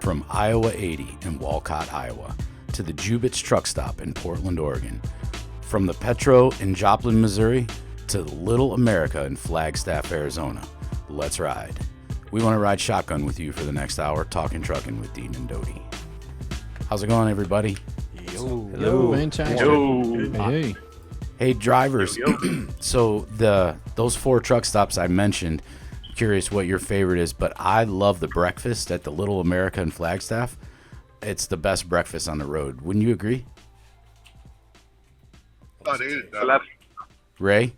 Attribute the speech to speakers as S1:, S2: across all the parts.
S1: From Iowa 80 in Walcott, Iowa, to the Jubitz Truck Stop in Portland, Oregon. From the Petro in Joplin, Missouri, to the Little America in Flagstaff, Arizona. Let's ride. We want to ride shotgun with you for the next hour, talking trucking with Deaton and Doty. How's it going, everybody?
S2: Yo.
S3: Hello. Fantastic.
S2: Yo.
S3: Hey.
S1: Hey, drivers. So those 4 truck stops I mentioned, curious what your favorite is, but I love the breakfast at the Little America in Flagstaff. It's the best breakfast on the road. Wouldn't you agree? Ray?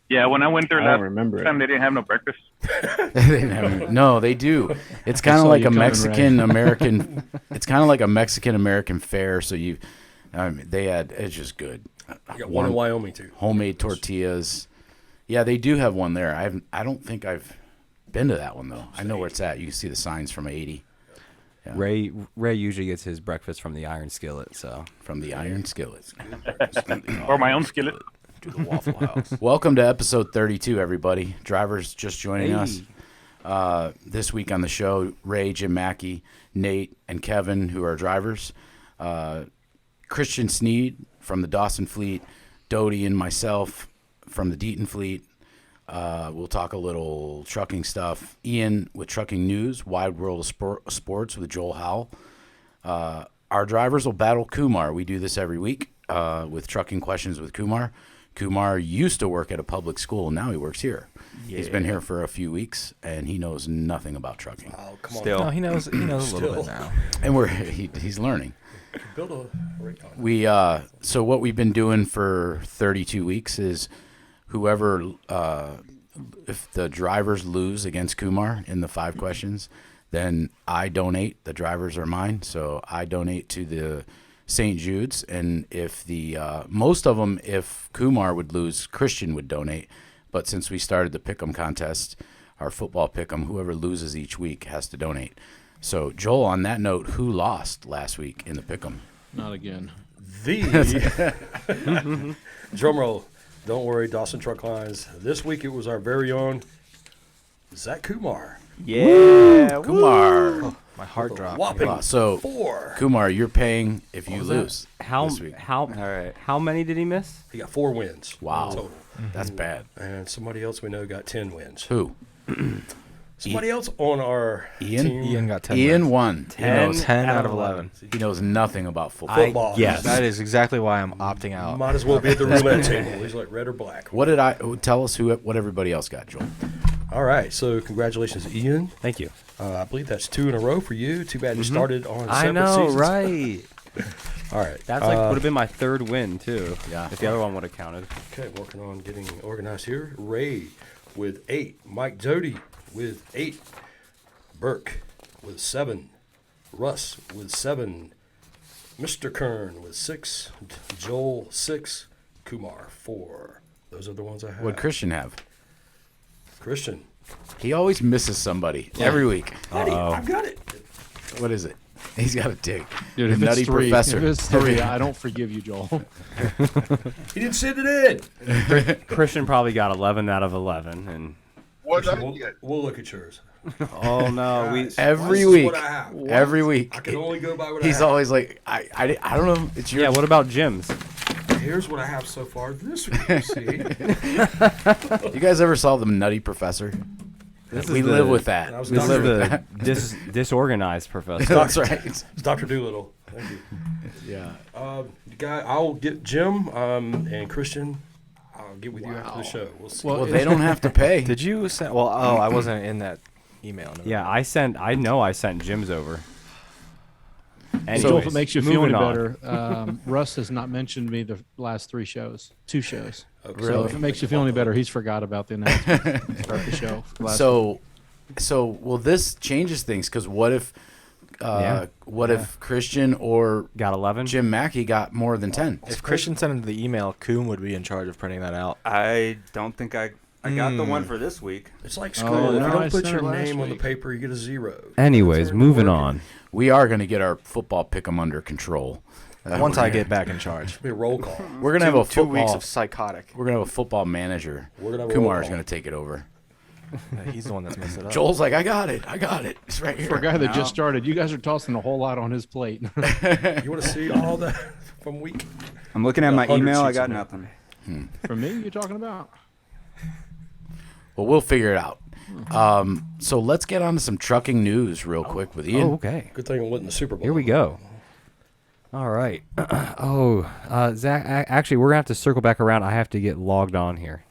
S2: Yeah, when I went there last time, they didn't have no breakfast.
S1: No, they do. It's kind of like a Mexican American. It's kind of like a Mexican American fare. So they had. It's just good.
S4: You got one in Wyoming too.
S1: Homemade tortillas. Yeah, they do have one there. I don't think I've been to that one though. I know where it's at. You can see the signs from 80. Yeah.
S5: Ray usually gets his breakfast from the Iron Skillet. So
S1: from the Iron Skillet,
S2: or my own skillet.
S1: To the Waffle House. Welcome to episode 32, everybody. Drivers just joining us. This week on the show, Ray, Jim Mackey, Nate, and Kevin, who are drivers. Christian Sneed from the Dawson Fleet, Doty and myself from the Deaton Fleet. We'll talk a little trucking stuff. Ian with Trucking News, Wide World of Sports with Joel Howle. Our drivers will battle Kumar. We do this every week with Trucking Questions with Kumar. Kumar used to work at a public school, and now he works here. Yeah. He's been here for a few weeks, and he knows nothing about trucking.
S4: Oh, come on.
S5: Still. No, he knows a little bit now.
S1: And he's learning.
S4: Build a rate on it.
S1: We so what we've been doing for 32 weeks is whoever if the drivers lose against Kumar in the 5 questions, then I donate. The drivers are mine, so I donate to the St. Jude's, and if the most of them, if Kumar would lose, Christian would donate. But since we started the pick'em contest, our football pick'em, whoever loses each week has to donate. So Joel, on that note, who lost last week in the pick'em?
S3: Not again.
S4: Drum roll. Don't worry, Dawson Truck Lines. This week it was our very own Zach Kumar.
S5: Yeah,
S1: Kumar.
S5: Oh, my heart dropped.
S4: Whopping
S1: so
S4: 4.
S1: Kumar, you're paying if you lose.
S5: How many did he miss?
S4: He got 4 wins.
S1: Wow.
S4: Total.
S1: That's bad.
S4: And somebody else we know got 10 wins.
S1: Who?
S4: Somebody else on our
S1: Ian?
S4: team.
S5: Ian got 10
S1: Ian
S5: wins.
S1: won.
S5: 10 out of 11.
S1: He knows nothing about football.
S4: Yes.
S5: That is exactly why I'm opting out.
S4: Might as well be at the roulette table. He's like red or black.
S1: Tell us what everybody else got, Joel.
S4: All right, so congratulations, Ian.
S5: Thank you.
S4: I believe that's 2 in a row for you. Too bad you started on separate
S5: I know,
S4: seasons.
S5: right?
S4: All right.
S5: That's would have been my 3rd win, too.
S1: Yeah.
S5: If the other one would have counted.
S4: Okay, working on getting organized here. Ray with 8. Mike Doty with 8. Burke with 7. Russ with 7. Mr. Kern with 6. Joel 6. Kumar 4. Those are the ones I have.
S1: What'd Christian have?
S4: Christian.
S1: He always misses somebody every week.
S4: Eddie, I've got it.
S1: What is it? He's got a dig.
S3: Dude,
S1: The
S3: if
S1: Nutty
S3: it's 3,
S1: Professor.
S3: if it's 3, I don't forgive you, Joel.
S4: He didn't send it in.
S5: Christian probably got 11 out of 11. And
S4: We'll look at yours.
S5: oh, no.
S1: Every week.
S4: What I have.
S1: Every week.
S4: I can only go by what I
S1: He's
S4: have.
S1: always like, I don't know. It's your.
S5: Yeah, what about Jim's?
S4: Here's what I have so far this week, see?
S1: You guys ever saw the Nutty Professor? We live with that.
S4: That was
S1: We live with
S5: The
S1: that.
S5: disorganized professor.
S1: That's right.
S4: It's Dr. Doolittle. Thank you.
S1: Yeah.
S4: I'll get Jim and Christian. I'll get with you after the show. We'll see.
S1: Well, they don't have to pay.
S6: Did you send? Well, I wasn't in that email. No.
S5: Yeah, I know I sent Jim's over. Anyways,
S3: Joel, if it makes you feel any
S5: moving on.
S3: better, Russ has not mentioned me the last 2 shows.
S4: Okay.
S3: So if it makes you feel any better, he's forgot about the announcement. Start the show.
S1: So well, this changes things because what if Christian or
S5: got 11?
S1: Jim Mackey got more than 10?
S6: If Christian sent him the email, Coom would be in charge of printing that out.
S7: I don't think I got the one for this week.
S4: It's like school. If
S3: no,
S4: you
S3: I
S4: don't put
S3: sent
S4: your
S3: it last
S4: name on the
S3: week.
S4: paper, you get a 0.
S5: Anyways, moving on.
S1: We are going to get our football pick'em under control.
S6: Once I get back in charge.
S4: Be a roll call.
S1: We're going to have a
S6: 2
S1: football.
S6: weeks of psychotic.
S1: We're going to have a football manager.
S4: We're gonna have a roll
S1: Kumar is
S4: call.
S1: going to take it over.
S6: He's the one that's messed it up.
S1: Joel's like, I got it. It's right here.
S3: For a guy that just started, you guys are tossing a whole lot on his plate.
S4: You want to see all that from week?
S7: I'm looking at my
S4: 100
S7: email. I
S4: sheets
S7: got
S4: of
S7: nothing.
S3: For me, you're talking about?
S1: Well, we'll figure it out. So let's get on to some trucking news real quick with Ian.
S5: Oh, okay.
S4: Good thing it wasn't the Super Bowl.
S5: Here we go. All right. Zach, actually, we're going to have to circle back around. I have to get logged on here.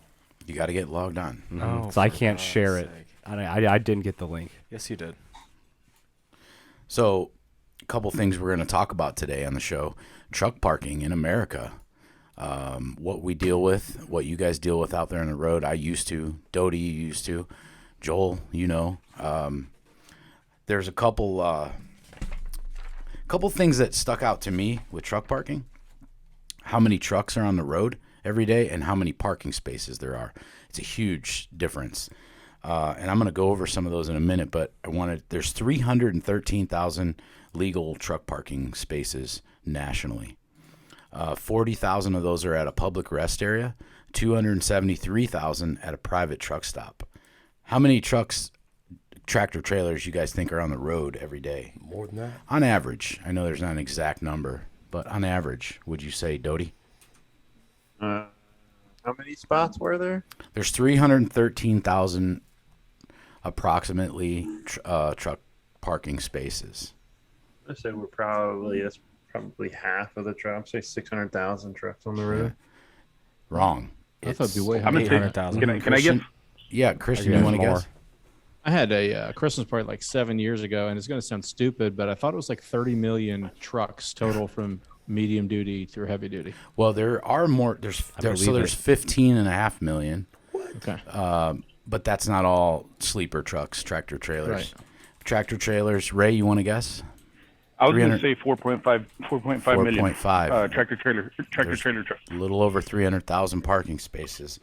S1: You got to get logged on.
S5: So I can't share it. I didn't get the link.
S6: Yes, you did.
S1: So a couple things we're going to talk about today on the show. Truck parking in America. What we deal with, what you guys deal with out there on the road. I used to. Doty used to. Joel, you know. There's a couple things that stuck out to me with truck parking. How many trucks are on the road every day and how many parking spaces there are. It's a huge difference. And I'm going to go over some of those in a minute, but there's 313,000 legal truck parking spaces nationally. 40,000 of those are at a public rest area, 273,000 at a private truck stop. How many trucks, tractor trailers, you guys think are on the road every day?
S4: More than that.
S1: On average, I know there's not an exact number, but on average, would you say, Doty?
S8: How many spots were there?
S1: There's 313,000 approximately truck parking spaces.
S8: I say that's probably half of the trucks. Say 600,000 trucks on the road.
S1: Wrong.
S3: I thought it'd be way
S2: I'm gonna say,
S6: 800,000.
S2: can I guess?
S1: Yeah, Christian,
S5: I
S1: you
S5: guess
S1: want to
S5: more.
S1: guess?
S3: I had a Christmas party like 7 years ago, and it's going to sound stupid, but I thought it was like 30 million trucks total from medium duty through heavy duty.
S1: Well, there are more. There's 15.5 million.
S3: Okay.
S1: But that's not all sleeper trucks, tractor trailers.
S3: Right.
S1: Tractor trailers. Ray, you want to guess?
S2: I was going to
S1: 300
S2: say 4.5 million.
S1: 4.5.
S2: Tractor trailer trucks.
S1: A little over 300,000 parking spaces.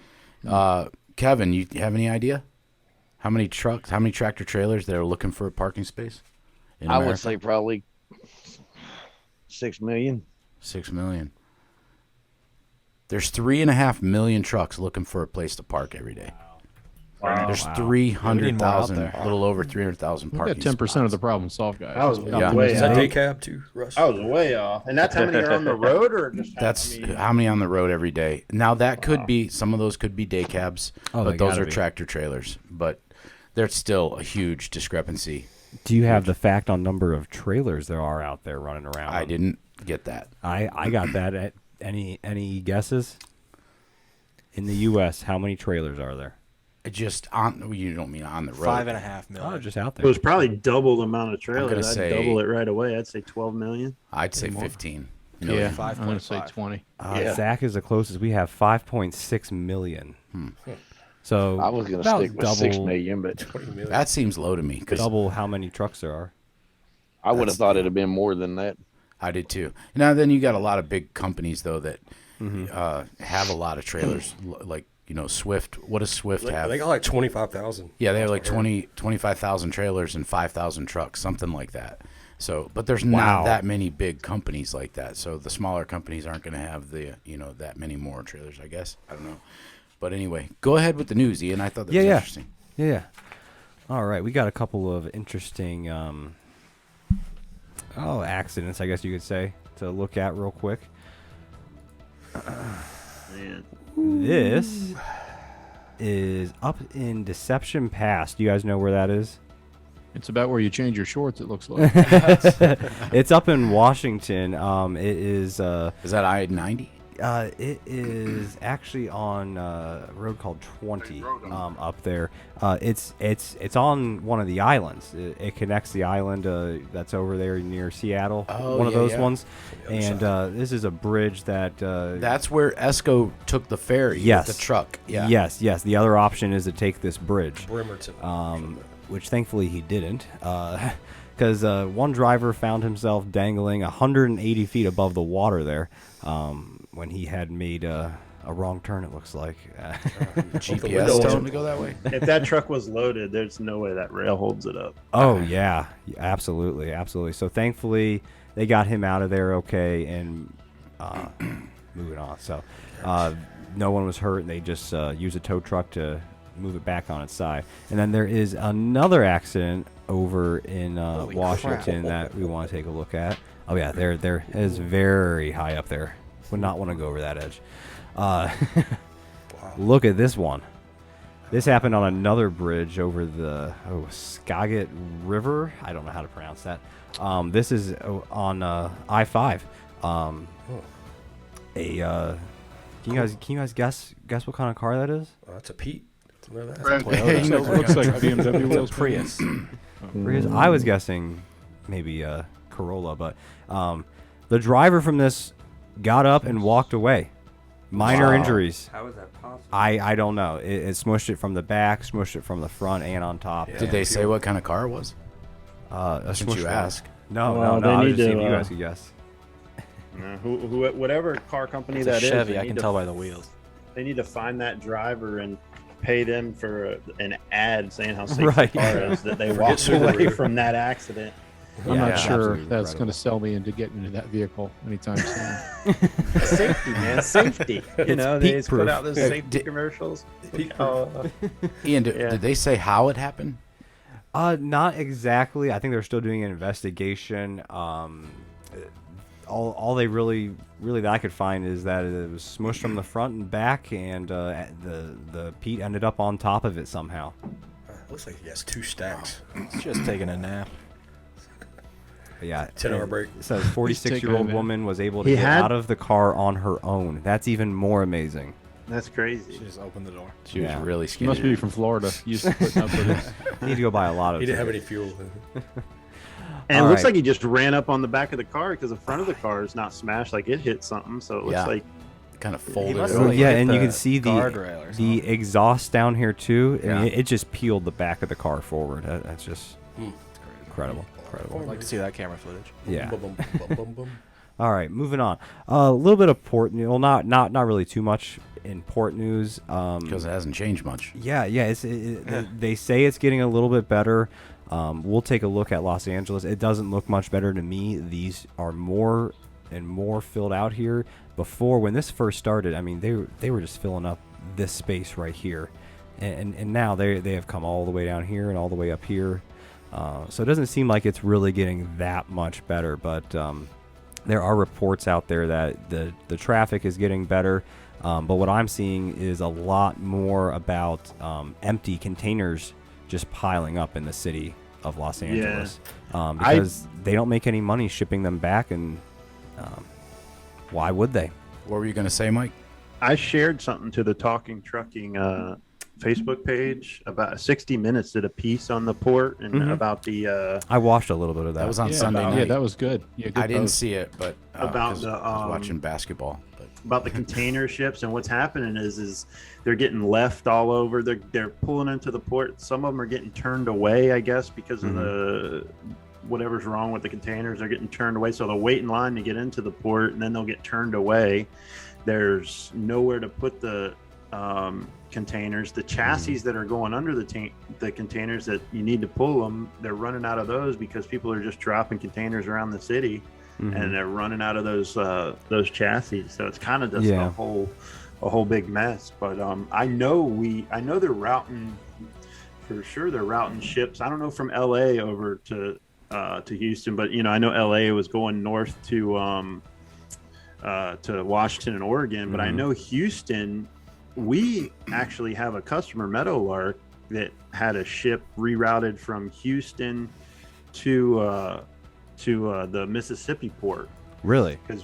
S1: Kevin, you have any idea? How many tractor trailers that are looking for a parking space in
S9: I
S1: America?
S9: would say probably 6 million.
S1: 6 million. There's 3.5 million trucks looking for a place to park every day.
S8: Wow.
S1: There's
S6: Wow.
S1: 300,000,
S6: there.
S1: a little over 300,000
S3: We've
S1: parking
S3: got 10% of the
S1: spots.
S3: problem solved, guys.
S8: I was
S1: Yeah.
S8: way
S4: Is that
S8: off.
S4: day cab too, Russ?
S8: I was way off. And that's how many are on the road, or just
S1: That's
S8: how many?
S1: how many on the road every day. Now that could be, some of those could be day cabs,
S5: Oh,
S1: but
S5: they
S1: those
S5: gotta
S1: are
S5: be.
S1: tractor trailers. But there's still a huge discrepancy.
S5: Do you have the fact on number of trailers there are out there running around?
S1: I didn't get that.
S5: I got that. At any guesses? In the U.S., how many trailers are there?
S1: You don't mean on the road.
S6: 5.5 million.
S5: Oh, just out
S8: It
S5: there.
S8: was probably double the amount of trailers.
S1: gonna
S8: I'd
S1: say-
S8: double it right away. I'd say 12 million.
S1: I'd say 15
S3: Yeah,
S1: million.
S3: I'm going to say 20.
S8: Yeah.
S5: Zach is the closest. We have 5.6 million. So
S9: I was going to
S5: about
S9: stick with 6
S5: double-
S9: million, but
S4: 20 million.
S1: That seems low to me because
S5: double how many trucks there are.
S9: I would have thought it'd have been more than that.
S1: I did too. Now then, you got a lot of big companies though that have a lot of trailers, like Swift. What does Swift have?
S4: They got like 25,000.
S1: Yeah, they have like 25,000 trailers and 5,000 trucks, something like that. So, but there's not that many big companies like that. So the smaller companies aren't going to have the that many more trailers, I guess. I don't know. But anyway, go ahead with the news, Ian. I thought that was interesting.
S5: Yeah. All right, we got a couple of interesting accidents, I guess you could say, to look at real quick.
S8: Man.
S5: This is up in Deception Pass. Do you guys know where that is?
S3: It's about where you change your shorts, it looks like.
S5: It's up in Washington. It is.
S1: Is that I-90?
S5: It is actually on a road called 20 up there. It's on one of the islands. It connects the island that's over there near Seattle.
S1: Oh,
S5: one of
S1: yeah,
S5: those
S1: yeah.
S5: ones. And this is a bridge that.
S1: That's where Esco took the ferry
S5: Yes.
S1: with the truck. Yeah.
S5: Yes. The other option is to take this bridge.
S4: Bremerton.
S5: Which thankfully he didn't, because one driver found himself dangling 180 feet above the water there when he had made a wrong turn, it looks like.
S1: GPS told him to go that way.
S8: If that truck was loaded, there's no way that rail holds it up.
S5: Oh, yeah, absolutely. So thankfully they got him out of there okay and moving on. So no one was hurt, and they just used a tow truck to move it back on its side. And then there is another accident over in Washington that we want to take a look at. Oh yeah, there is very high up there. Would not want to go over that edge. Look at this one. This happened on another bridge over the Skagit River. I don't know how to pronounce that. This is on I-5. Can you guys guess what kind of car that is?
S4: That's a Pete.
S3: Looks like BMW wheels.
S6: Prius.
S5: Prius. I was guessing maybe a Corolla, but the driver from this got up and walked away. Minor injuries.
S7: How is that possible?
S5: I don't know. It smushed it from the back, smushed it from the front, and on top.
S1: Yeah. Did they say what kind of car it was? Since you asked.
S5: No.
S8: Well,
S5: I was just seeing if you guys could guess.
S8: Whatever car company
S6: It's
S8: that
S6: a
S8: is,
S6: Chevy. I can tell by the wheels.
S8: They need to find that driver and pay them for an ad saying how safe
S5: Right.
S8: the car is, that they walked away from that accident.
S3: I'm not sure
S5: absolutely
S3: that's going
S5: incredible.
S3: to sell me into getting into that vehicle anytime soon.
S8: Safety, man, safety. You know, they just put out those safety commercials.
S1: Ian, did they say how it happened?
S5: Not exactly. I think they're still doing an investigation. All they really that I could find is that it was smushed from the front and back, and the Pete ended up on top of it somehow.
S4: Looks like he has 2 stacks.
S6: It's just taking a nap.
S5: But yeah,
S4: 10-hour break.
S5: It says 46-year-old woman was able to
S8: He
S5: get
S8: had-
S5: out of the car on her own. That's even more amazing.
S8: That's crazy.
S6: She just opened the door.
S1: She was
S5: Yeah.
S1: really
S3: She
S1: skinny.
S3: must be from Florida. Used to putting up with it.
S5: Need to go buy a lot of.
S4: He didn't have any
S5: tickets.
S4: fuel.
S8: And
S5: All
S8: it looks
S5: right.
S8: like he just ran up on the back of the car because the front of the car is not smashed. Like it hit something, so it looks
S1: Yeah.
S8: like
S1: Kind of folded
S6: must
S1: over.
S6: have
S5: Yeah,
S6: hit
S5: and you
S6: the
S5: can see
S6: guardrail or
S5: the exhaust down here too. I mean,
S1: Yeah.
S5: it just peeled the back of the car forward. That's just incredible.
S6: I'd like to see that camera footage.
S5: Yeah.
S4: Bum, bum, bum, bum.
S5: All right, moving on. A little bit of port news. Well, not really too much in port news.
S1: Because it hasn't changed much.
S5: Yeah. They say it's getting a little bit better. We'll take a look at Los Angeles. It doesn't look much better to me. These are more and more filled out here. Before, when this first started, I mean, they were just filling up this space right here, and now they have come all the way down here and all the way up here. So it doesn't seem like it's really getting that much better, but there are reports out there that the traffic is getting better. But what I'm seeing is a lot more about empty containers just piling up in the city of Los Angeles, because they don't make any money shipping them back, and why would they?
S1: What were you going to say, Mike?
S8: I shared something to the Talking Trucking Facebook page about 60 Minutes did a piece on the port and about the
S5: I watched a little bit of that.
S1: That was on Sunday night.
S3: Yeah, that was good. Yeah, good
S1: I didn't
S3: post.
S1: see it, but
S8: About
S1: 'cause
S8: the,
S1: I was watching basketball. But
S8: about the container ships, and what's happening is they're getting left all over. They're pulling into the port. Some of them are getting turned away, I guess, because of the whatever's wrong with the containers. They're getting turned away, so they'll wait in line to get into the port, and then they'll get turned away. There's nowhere to put the containers. The chassis that are going under the containers that you need to pull them, they're running out of those because people are just dropping containers around the city. And they're running out of those chassis, so it's kind of just a whole big mess. But I know they're routing for sure. They're routing ships. I don't know from LA over to Houston, but I know LA was going north to Washington and Oregon. But I know Houston. We actually have a customer, Meadowlark, that had a ship rerouted from Houston to the Mississippi port.
S5: Really?
S8: Because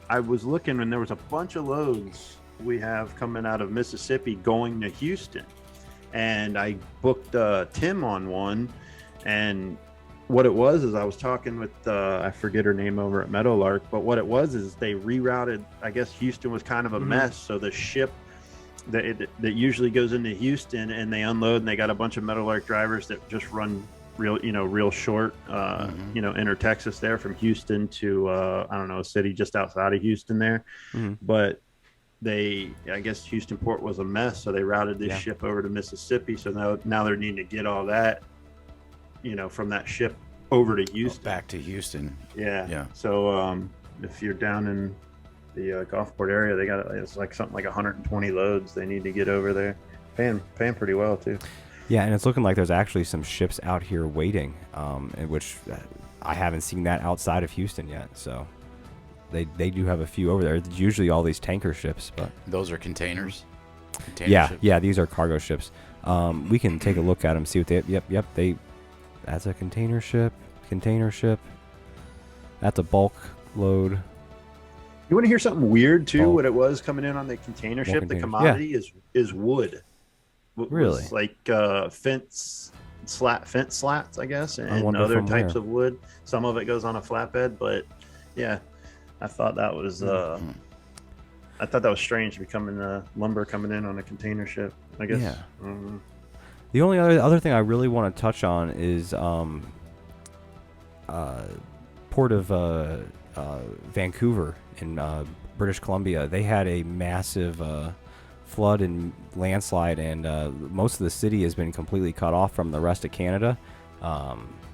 S8: I was looking and there was a bunch of loads we have coming out of Mississippi going to Houston, and I booked Tim on one, and what it was is I was talking with I forget her name over at Meadowlark, but what it was is they rerouted. I guess Houston was kind of a mess, so the ship that usually goes into Houston and they unload, and they got a bunch of Meadowlark drivers that just run real short, inner Texas there from Houston to I don't know, a city just outside of Houston there. But I guess Houston port was a mess, so they routed this ship over to Mississippi. So now they're needing to get all that, from that ship over to Houston.
S1: back to Houston.
S8: Yeah. So if you're down in the Gulfport area, it's like something like 120 loads they need to get over there. paying pretty well too.
S5: Yeah, and it's looking like there's actually some ships out here waiting, in which I haven't seen that outside of Houston yet. So they do have a few over there. It's usually all these tanker ships, but
S1: those are containers.
S5: Ships? Yeah, these are cargo ships. We can take a look at them, see what they. Yep. That's a container ship. That's a bulk load.
S8: You want to hear something weird too?
S5: Oh.
S8: What it was coming in on the container ship, the commodity is wood.
S5: Really?
S8: Like fence slats, I guess, and other types of wood. Some of it goes on a flatbed, but yeah, I thought that was strange, becoming lumber coming in on a container ship. I guess.
S5: Yeah. The only other thing I really want to touch on is Port of Vancouver in British Columbia. They had a massive flood and landslide, and most of the city has been completely cut off from the rest of Canada,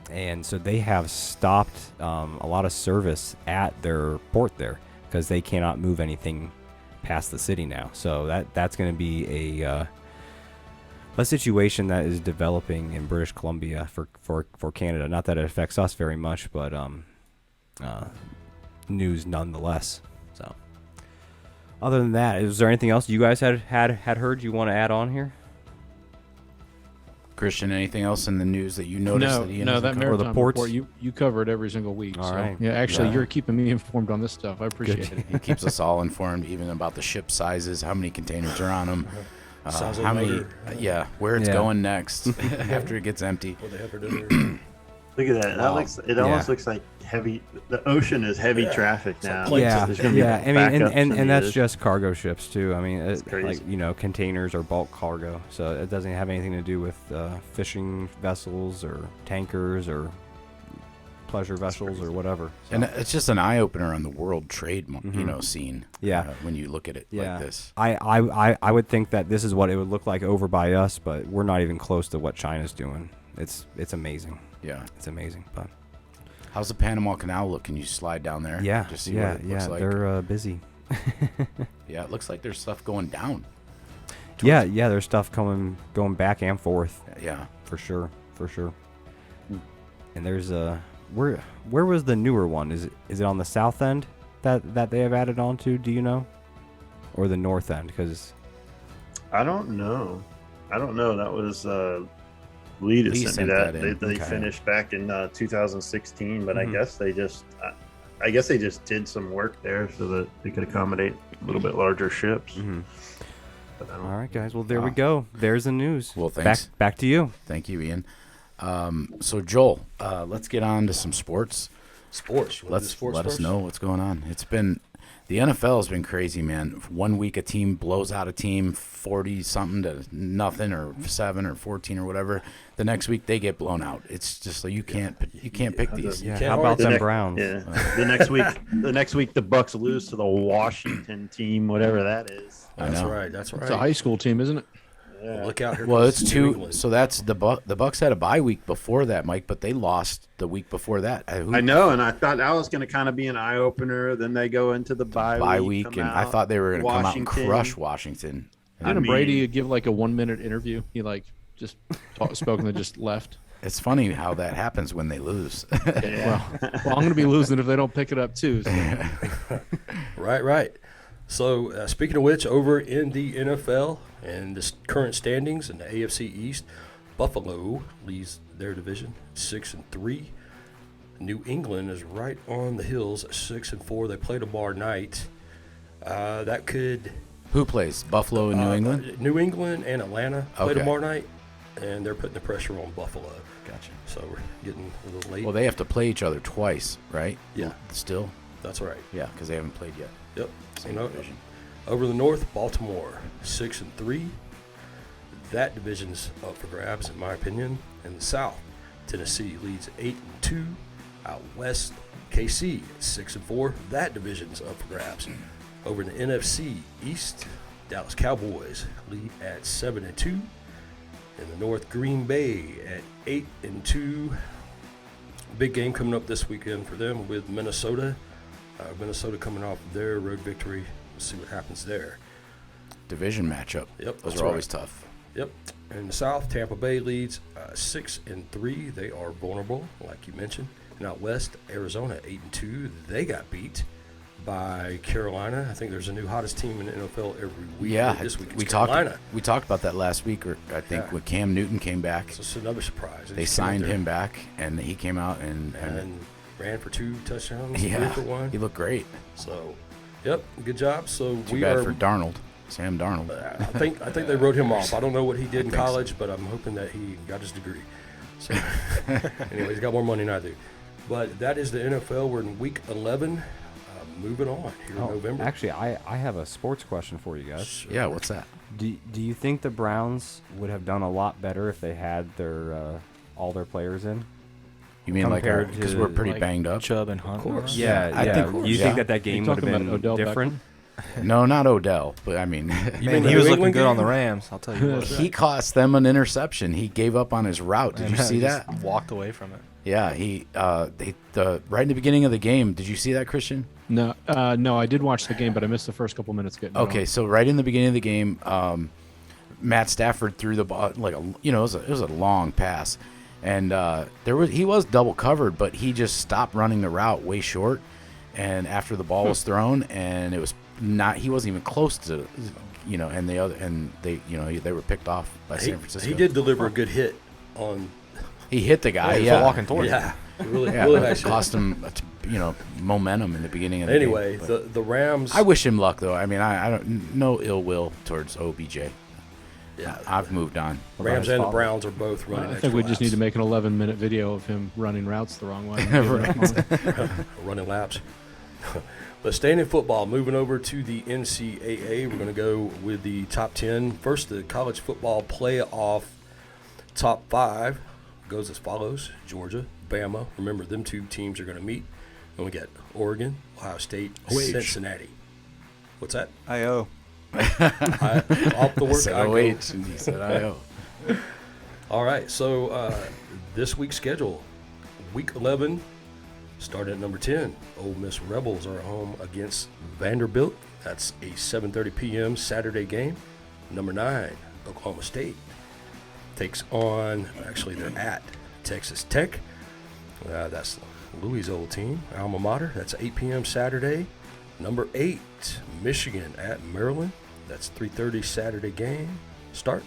S5: and so they have stopped a lot of service at their port there because they cannot move anything past the city now. So that's going to be a situation that is developing in British Columbia for Canada. Not that it affects us very much, but news nonetheless. So other than that, is there anything else you guys had heard you want to add on here?
S1: Christian, anything else in the news that you noticed?
S3: That maritime report, you cover it every single week.
S5: All right.
S3: Yeah, actually, you're keeping me informed on this stuff. I appreciate it.
S1: He keeps us all informed, even about the ship sizes, how many containers are on them, how many, where it's going next after it gets empty.
S8: What they have for dinner. Look at that.
S1: Wow.
S8: It almost looks like heavy. The ocean is heavy traffic now.
S5: Yeah. I mean, and that's
S8: just
S5: just cargo ships too. I mean,
S8: It's crazy.
S5: like containers or bulk cargo. So it doesn't have anything to do with fishing vessels or tankers or pleasure vessels or whatever. So.
S1: And it's just an eye opener on the world trade, scene.
S5: Yeah.
S1: When you look at it like this.
S5: I would think that this is what it would look like over by us, but we're not even close to what China's doing. It's amazing.
S1: Yeah,
S5: it's amazing. But
S1: how's the Panama Canal look? Can you slide down there?
S5: Yeah,
S1: just see what it looks like.
S5: They're busy.
S1: Yeah, it looks like there's stuff going down.
S5: Yeah, there's stuff going back and forth.
S1: Yeah,
S5: for sure. And there's where was the newer one? Is it on the south end that they have added on to? Do you know, or the north end? Because
S8: I don't know. That was. Lee sent me that. They finished back in 2016, but I guess they just did some work there so that they could accommodate a little bit larger ships.
S5: All right, guys. Well, there we go. There's the news.
S1: Well, thanks.
S5: Back to you.
S1: Thank you, Ian. So Joel, let's get on to some sports. Let us know what's going on. The NFL has been crazy, man. 1 week a team blows out a team 40-something to nothing, or 7 or 14 or whatever. The next week they get blown out. It's just like you can't pick these.
S5: Yeah. How about them Browns?
S8: Yeah. The next week the Bucks lose to the Washington team, whatever that is.
S4: That's right.
S3: It's a high school team, isn't it?
S8: Yeah.
S4: Look out here.
S1: Well, it's two. So that's the Bucks had a bye week before that, Mike, but they lost the week before that.
S8: I know, and I thought that was going to kind of be an eye opener. Then they go into the bye week,
S1: and I thought they were going to come out and crush Washington.
S3: Didn't Brady give like a 1-minute interview? He just spoke and then just left.
S1: It's funny how that happens when they lose.
S3: Well, I'm going to be losing if they don't pick it up too. So.
S4: Right. So, speaking of which, over in the NFL and the current standings in the AFC East, Buffalo leads their division 6-3. New England is right on the heels at 6-4. They play tomorrow night. That could.
S1: Who plays? Buffalo and New England?
S4: New England and Atlanta play tomorrow night, and they're putting the pressure on Buffalo.
S1: Gotcha.
S4: So we're getting a little late.
S1: Well, they have to play each other twice, right?
S4: Yeah.
S1: Still?
S4: That's right.
S1: Yeah, because they haven't played yet.
S4: Yep.
S1: Same division.
S4: Over the north, Baltimore 6-3. That division's up for grabs, in my opinion. In the south, Tennessee leads 8-2. Out west, KC 6-4. That division's up for grabs. Over in the NFC East, Dallas Cowboys lead at 7-2. In the north, Green Bay at 8-2. Big game coming up this weekend for them with Minnesota. Minnesota coming off their road victory. We'll see what happens there.
S1: Division matchup.
S4: Yep.
S1: Those are always tough.
S4: Yep. In the South, Tampa Bay leads 6-3. They are vulnerable, like you mentioned. And out west, Arizona 8-2. They got beat by Carolina. I think there's a new hottest team in the NFL every week.
S1: Yeah,
S4: this week
S1: we
S4: Carolina.
S1: talked about that last week, or I think when Cam Newton came back.
S4: So it's another surprise.
S1: They signed him back, and he came out and
S4: ran for 2 touchdowns.
S1: Yeah,
S4: 3 for 1.
S1: He looked great.
S4: So, yep, good job. So
S1: Too bad for Darnold. Sam Darnold.
S4: I think they wrote him off. I don't know what he did in college, but I'm hoping that he got his degree. So anyway, he's got more money than I do. But that is the NFL. We're in week 11. Moving on here in November.
S5: Actually, I have a sports question for you guys.
S1: Sure. Yeah, what's that?
S5: Do you think the Browns would have done a lot better if they had their all their players in?
S1: You mean because we're pretty banged up?
S6: Chubb and Hunt.
S4: Of course.
S5: Yeah,
S1: I think.
S5: You think that game would have been
S3: Odell
S5: different?
S1: No, not Odell, but I mean,
S6: Man, he was looking good on the Rams. I'll tell you what.
S1: he cost them an interception. He gave up on his route. Did you see that?
S6: Walked away from it.
S1: Yeah, he right in the beginning of the game. Did you see that, Christian?
S3: No, I did watch the game, but I missed the first couple minutes getting
S1: Okay, so right in the beginning of the game, Matt Stafford threw the ball it was a long pass, and he was double covered, but he just stopped running the route way short, and after the ball was thrown, and it was not, he wasn't even close to, and they were picked off by San Francisco.
S4: He did deliver a good hit on.
S1: He hit the guy.
S6: Walking towards him.
S4: Really
S1: it cost him, momentum in the beginning of the game.
S4: Anyway, the Rams.
S1: I wish him luck, though. I mean, I don't no ill will towards OBJ.
S4: Yeah,
S1: I've moved on.
S4: Rams and the Browns are both running.
S3: I think we just need to make an 11-minute video of him running routes the wrong way.
S4: Running laps. But staying in football, moving over to the NCAA, we're going to go with the top 10. First, the college football playoff top 5 goes as follows: Georgia, Bama. Remember, them 2 teams are going to meet. Then we got Oregon, Ohio State, Cincinnati. What's that?
S6: I-O.
S4: Off the word.
S1: I said OH, and he said I-O.
S4: All right, so this week's schedule, week 11, start at number 10. Ole Miss Rebels are home against Vanderbilt. That's a 7:30 p.m. Saturday game. Number 9, Oklahoma State takes on, they're at Texas Tech. That's Louis' old team, alma mater. That's 8 p.m. Saturday. Number 8, Michigan at Maryland. That's 3:30 Saturday game start.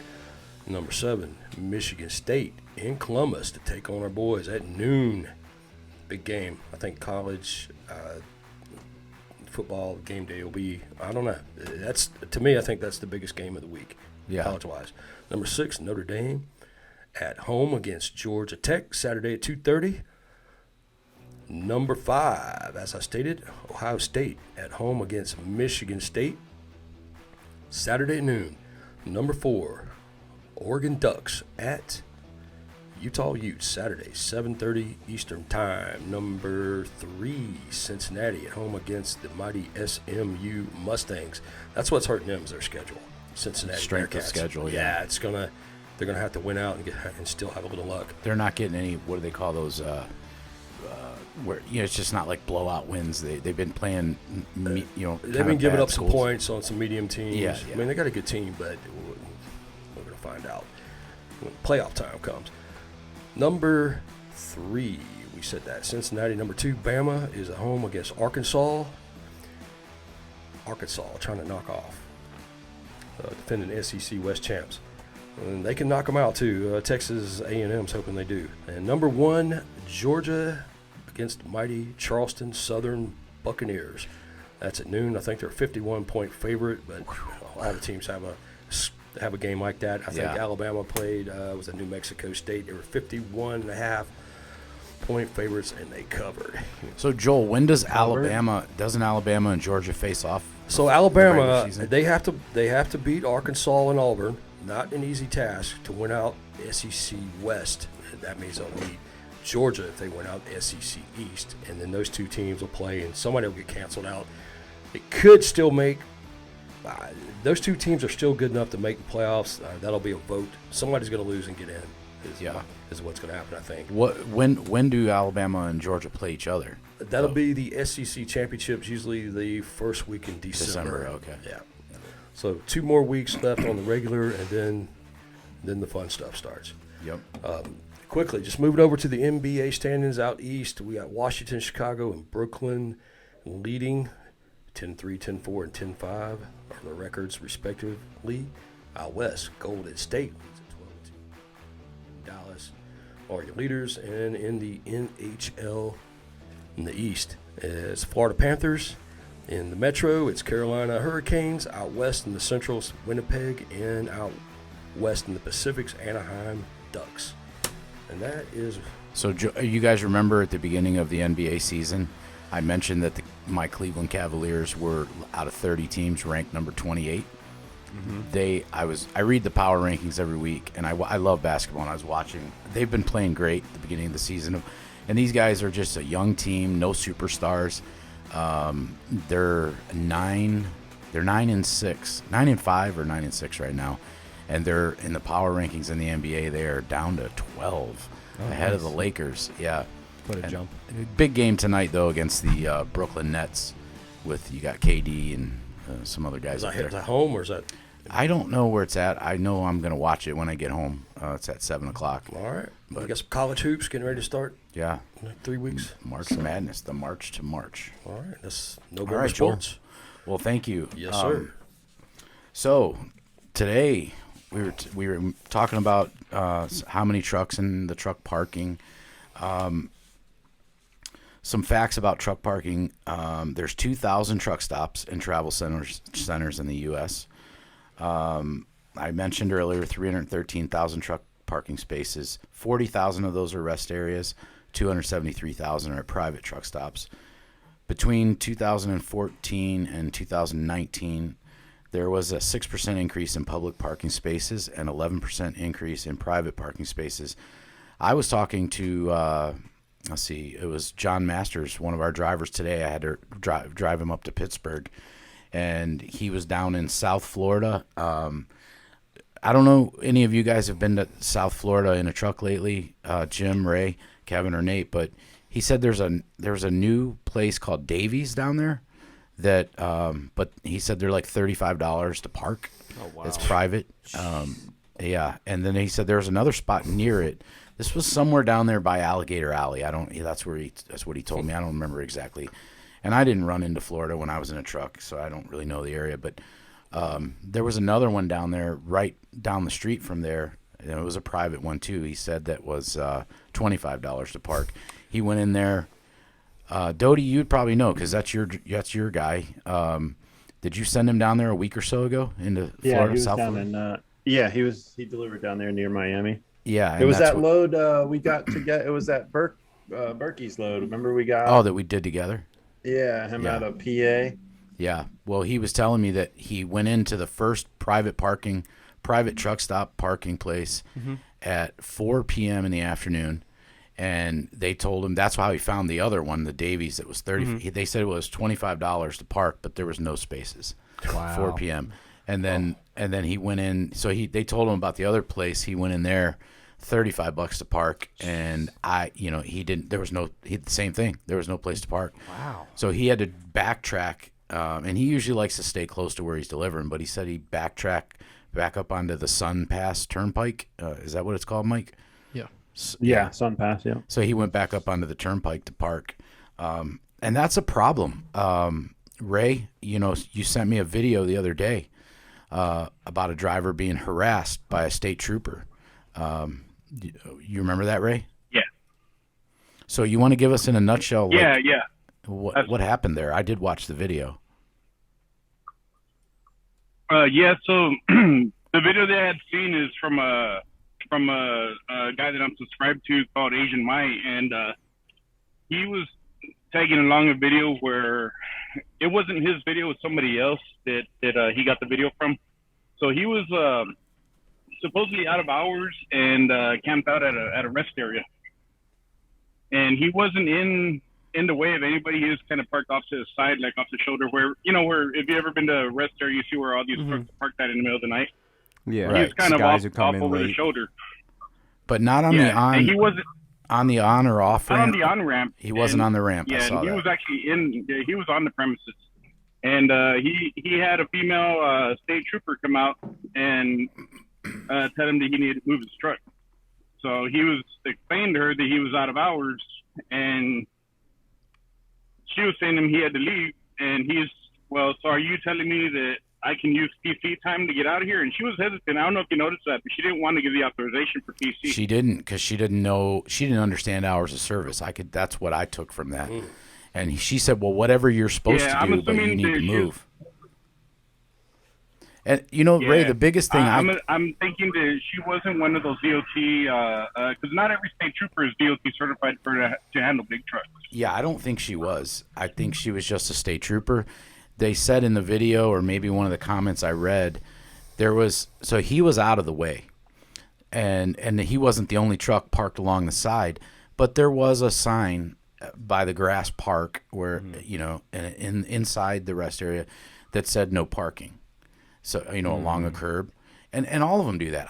S4: Number 7, Michigan State in Columbus to take on our boys at noon. Big game. I think college football game day will be, I don't know. That's, to me, I think that's the biggest game of the week, college-wise. Number 6, Notre Dame at home against Georgia Tech, Saturday at 2:30. Number 5, as I stated, Ohio State at home against Michigan State, Saturday at noon. Number 4, Oregon Ducks at Utah Utes, Saturday, 7:30 Eastern Time. Number 3, Cincinnati at home against the mighty SMU Mustangs. That's what's hurting them is their schedule. Cincinnati
S1: Strength of
S4: Bearcats.
S1: schedule,
S4: yeah. They're gonna have to win out and still have a little luck.
S1: They're not getting any. What do they call those? Where it's just not like blowout wins. They've been playing. They've
S4: been giving up some points on some medium teams.
S1: Yeah.
S4: I mean, they got a good team, but we're gonna find out when playoff time comes. Number 3, we said that Cincinnati. Number 2, Bama is at home against Arkansas. Arkansas trying to knock off defending SEC West champs. And they can knock them out too. Texas A&M's hoping they do. And number 1, Georgia against mighty Charleston Southern Buccaneers. That's at noon. I think they're a 51-point favorite, but a lot of teams have a game like that. I think Alabama played was at New Mexico State. They were 51.5-point favorites, and they covered.
S1: So Joel, when doesn't Alabama and Georgia face off?
S4: So Alabama, they have to beat Arkansas and Auburn. Not an easy task to win out SEC West. That means they'll beat Georgia if they win out SEC East, and then those 2 teams will play, and somebody will get canceled out. It could still make those 2 teams are still good enough to make the playoffs. That'll be a vote. Somebody's going to lose and get in. Is what's going to happen, I think.
S1: When do Alabama and Georgia play each other?
S4: That'll be the SEC championships, usually the first week in December.
S1: Okay.
S4: Yeah. So 2 more weeks left on the regular, and then then the fun stuff starts.
S1: Yep.
S4: Quickly, just moving over to the NBA standings out east. We got Washington, Chicago, and Brooklyn leading 10-3, 10-4, and 10-5 are the records respectively. Out west, Golden State leads at 12-2. Dallas are your leaders, and in the NHL in the east is Florida Panthers. In the Metro, it's Carolina Hurricanes. Out west in the Central, Winnipeg, and out west in the Pacific's Anaheim Ducks. And that is.
S1: So you guys remember at the beginning of the NBA season, I mentioned that my Cleveland Cavaliers were out of 30 teams ranked number 28. I read the power rankings every week, and I love basketball. And I was watching. They've been playing great at the beginning of the season, and these guys are just a young team, no superstars. They're 9-6, 9-5 or 9-6 right now, and they're in the power rankings in the NBA. They are down to 12, ahead of the Lakers. Yeah,
S5: What a jump!
S1: Big game tonight though against the Brooklyn Nets. You got KD and some other guys.
S4: Is that home or is that?
S1: I don't know where it's at. I know I'm gonna watch it when I get home. It's at 7:00.
S4: All right. But we got some college hoops getting ready to start.
S1: Yeah.
S4: In 3 weeks.
S1: March Madness, the March to March.
S4: All right. That's
S1: All right,
S4: sports.
S1: Joel. Well, thank you.
S4: Yes, sir.
S1: So today we were talking about how many trucks in the truck parking. Some facts about truck parking. There's 2,000 truck stops and travel centers in the U.S. I mentioned earlier 313,000 truck parking spaces. 40,000 of those are rest areas. 273,000 are private truck stops. Between 2014 and 2019, there was a 6% increase in public parking spaces and 11% increase in private parking spaces. I was talking to, it was John Masters, one of our drivers today. I had to drive him up to Pittsburgh, and he was down in South Florida. I don't know any of you guys have been to South Florida in a truck lately, Jim, Ray, Kevin, or Nate, but he said there's a new place called Davies down there that, but he said they're like $35 to park.
S6: Oh, wow.
S1: It's private. Yeah. And then he said there's another spot near it. This was somewhere down there by Alligator Alley. That's what he told me. I don't remember exactly. And I didn't run into Florida when I was in a truck, so I don't really know the area, but there was another one down there right down the street from there, and it was a private one too. He said that was $25 to park. He went in there. Doty, you'd probably know because that's your guy. Did you send him down there a week or so ago into Florida?
S8: Yeah, he was
S1: South
S8: down
S1: Florida?
S8: he delivered down there near Miami.
S1: Yeah,
S8: it was that load we got to get. It was that Berkey's load. Remember we got?
S1: Oh, that we did together.
S8: Yeah, out of PA.
S1: Yeah, well, he was telling me that he went into the first private truck stop parking place at 4 p.m. in the afternoon, and they told him that's how he found the other one, the Davies. That was 30. They said it was $25 to park, but there was no spaces.
S5: Wow.
S1: 4 p.m. And then he went in. So they told him about the other place. He went in there, $35 to park, and he didn't. There was the same thing. There was no place to park.
S5: Wow.
S1: So he had to backtrack. And he usually likes to stay close to where he's delivering, but he said he backtracked back up onto the Sun Pass Turnpike. Is that what it's called, Mike?
S3: Yeah.
S8: Yeah, Sun Pass, yeah.
S1: So he went back up onto the Turnpike to park. And that's a problem. Ray, you sent me a video the other day about a driver being harassed by a state trooper. You remember that, Ray?
S2: Yeah.
S1: So you want to give us in a nutshell?
S2: Yeah.
S1: What happened there? I did watch the video.
S2: So the video that I had seen is from a guy that I'm subscribed to called Asian Mai, and he was tagging along a video where it wasn't his video, it was somebody else that he got the video from. So he was supposedly out of hours and camped out at a rest area, and he wasn't in the way of anybody. He was kind of parked off to the side, like off the shoulder, where if you ever been to a rest area, you see where all these trucks are parked at in the middle of the night.
S5: Yeah,
S2: He was kind of off over the shoulder,
S1: but not on the on.
S2: And he wasn't
S1: on the on or off ramp.
S2: Not on the on ramp.
S1: He wasn't on the ramp.
S2: Yeah,
S1: I saw
S2: and he
S1: that.
S2: was actually he was on the premises, and he had a female state trooper come out and tell him that he needed to move his truck. So he was explaining to her that he was out of hours, and she was saying to him he had to leave. And he's, well, so are you telling me that I can use PC time to get out of here? And she was hesitant. I don't know if you noticed that, but she didn't want to give the authorization for PC.
S1: She didn't, because she didn't understand hours of service. That's what I took from that. And she said, well, whatever you're supposed to do, but you need to move. And, Ray, the biggest thing
S2: I'm thinking that she wasn't one of those DOT, because not every state trooper is DOT certified to handle big trucks.
S1: Yeah, I don't think she was. I think she was just a state trooper. They said in the video, or maybe one of the comments I read, so he was out of the way. And he wasn't the only truck parked along the side, but there was a sign by the grass park where, inside the rest area that said no parking. So, along a curb, and all of them do that.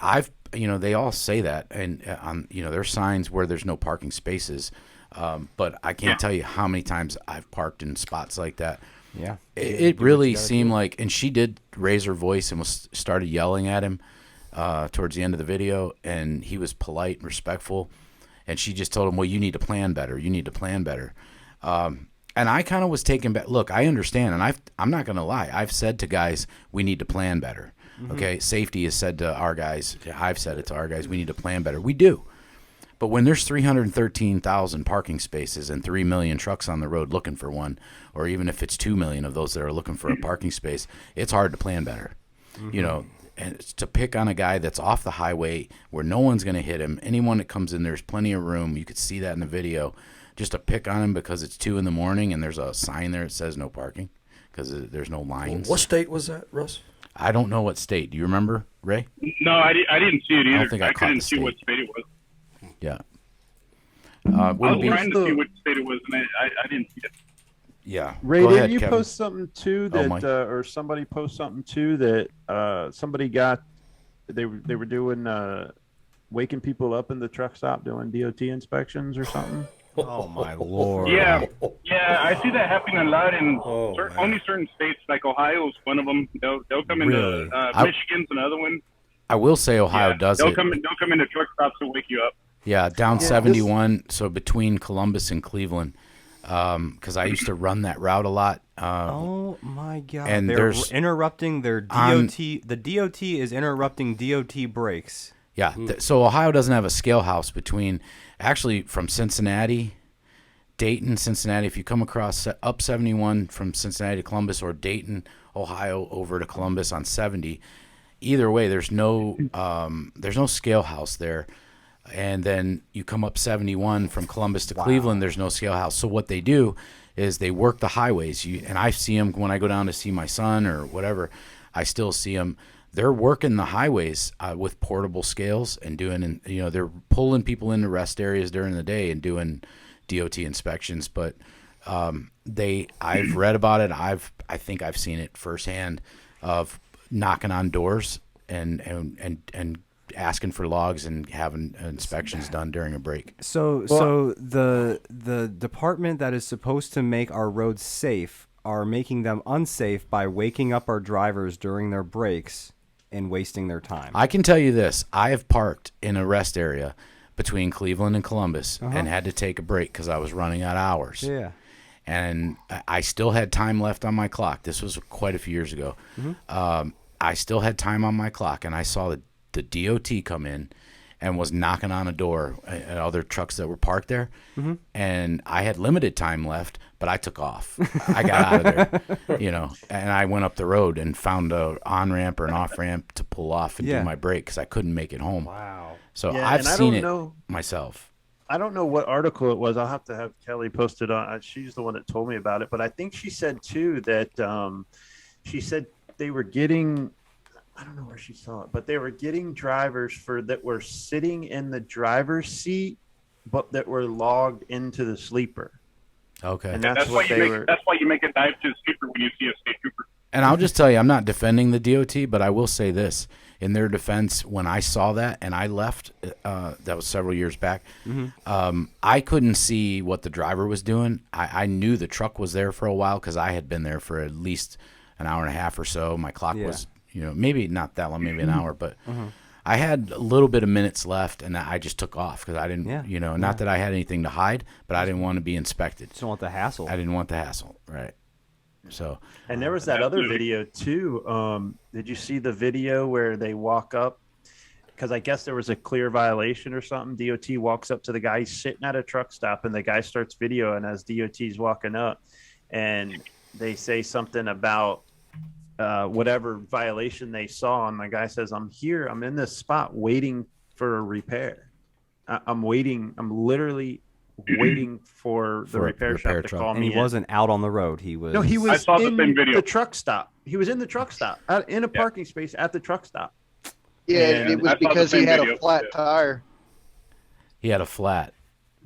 S1: They all say that, and there's signs where there's no parking spaces. But I can't tell you how many times I've parked in spots like that.
S5: Yeah.
S1: It really seemed like, and she did raise her voice and started yelling at him, towards the end of the video, and he was polite and respectful. And she just told him, well, you need to plan better. You need to plan better. And I kind of was taken back. Look, I understand, and I'm not going to lie. I've said to guys, we need to plan better. Okay, safety is said to our guys. I've said it to our guys. We need to plan better. We do. But when there's 313,000 parking spaces and 3 million trucks on the road looking for one, or even if it's 2 million of those that are looking for a parking space, it's hard to plan better. And to pick on a guy that's off the highway where no one's going to hit him, anyone that comes in, there's plenty of room. You could see that in the video. Just to pick on him because it's 2 a.m. and there's a sign there that says no parking because there's no lines.
S4: What state was that, Russ?
S1: I don't know what state. Do you remember, Ray?
S2: No, I didn't see it either.
S1: I don't think I caught
S2: couldn't
S1: the
S2: see
S1: state.
S2: what state it was.
S1: Yeah.
S2: I was trying to see what state it was, and I didn't see it.
S1: Yeah.
S8: Ray,
S1: Go
S8: didn't
S1: ahead,
S8: you
S1: Kevin.
S8: post something too
S1: Mike.
S8: that, or somebody post something too that somebody got? They were doing waking people up in the truck stop doing DOT inspections or something.
S5: Oh my lord!
S2: Yeah, I see that happening a lot in
S4: Oh,
S2: only certain states, like Ohio is one of them. They'll come
S1: Really?
S2: into Michigan's another one.
S1: I will say Ohio does
S2: they'll
S1: it.
S2: come into truck stops to wake you up.
S1: Yeah, down 71, so between Columbus and Cleveland, because I used to run that route a lot.
S5: Oh my God!
S1: And
S5: they're
S1: there's
S5: interrupting their DOT. The DOT is interrupting DOT brakes.
S1: Yeah, so Ohio doesn't have a scale house between, actually, from Cincinnati, Dayton, Cincinnati. If you come across up 71 from Cincinnati to Columbus, or Dayton, Ohio, over to Columbus on 70, either way, there's no scale house there. And then you come up 71 from Columbus to Cleveland, there's no scale house. So what they do is they work the highways. And I see them when I go down to see my son or whatever. I still see them. They're working the highways with portable scales and doing, they're pulling people into rest areas during the day and doing DOT inspections. But I've read about it. I think I've seen it firsthand of knocking on doors and asking for logs and having inspections done during a break.
S5: So the department that is supposed to make our roads safe are making them unsafe by waking up our drivers during their breaks and wasting their time.
S1: I can tell you this. I have parked in a rest area between Cleveland and Columbus and had to take a break because I was running out of hours.
S5: Yeah.
S1: And I still had time left on my clock. This was quite a few years ago. I still had time on my clock, and I saw the DOT come in and was knocking on a door at other trucks that were parked there. And I had limited time left, but I took off. I got out of there, and I went up the road and found a on-ramp or an off-ramp to pull off and do my break because I couldn't make it home.
S5: Wow.
S1: So
S8: Yeah,
S1: I've
S8: and I
S1: seen
S8: don't
S1: it
S8: know-
S1: myself.
S8: I don't know what article it was. I'll have to have Kelly posted on. She's the one that told me about it. But I think she said too that she said they were getting. I don't know where she saw it, but they were getting drivers that were sitting in the driver's seat, but that were logged into the sleeper.
S1: Okay.
S8: And
S2: That's why you make a dive to the sleeper when you see a state trooper.
S1: And I'll just tell you, I'm not defending the DOT, but I will say this. In their defense, when I saw that and I left, that was several years back, I couldn't see what the driver was doing. I knew the truck was there for a while because I had been there for at least an hour and a half or so. My clock was, maybe not that long, maybe an hour, but I had a little bit of minutes left, and I just took off because I didn't,
S5: Yeah.
S1: not that I had anything to hide, but I didn't want to be inspected.
S5: Just don't want the hassle.
S1: I didn't want the hassle, right? So,
S8: And there was that other video too. Did you see the video where they walk up? Because I guess there was a clear violation or something. DOT walks up to the guy sitting at a truck stop, and the guy starts videoing as DOT's walking up, and they say something about whatever violation they saw, and the guy says, "I'm here. I'm in this spot waiting for a repair. I'm waiting. I'm literally waiting for the repair shop to call me."
S5: And he wasn't out on the road. He was.
S8: No, he was
S2: I saw the
S8: in
S2: same video.
S8: the truck stop. He was in the truck stop, in a parking space at the truck stop.
S10: Yeah,
S8: And
S10: it was
S2: I saw the
S10: because he
S2: same
S10: had
S2: video.
S10: a flat tire.
S1: he had a flat.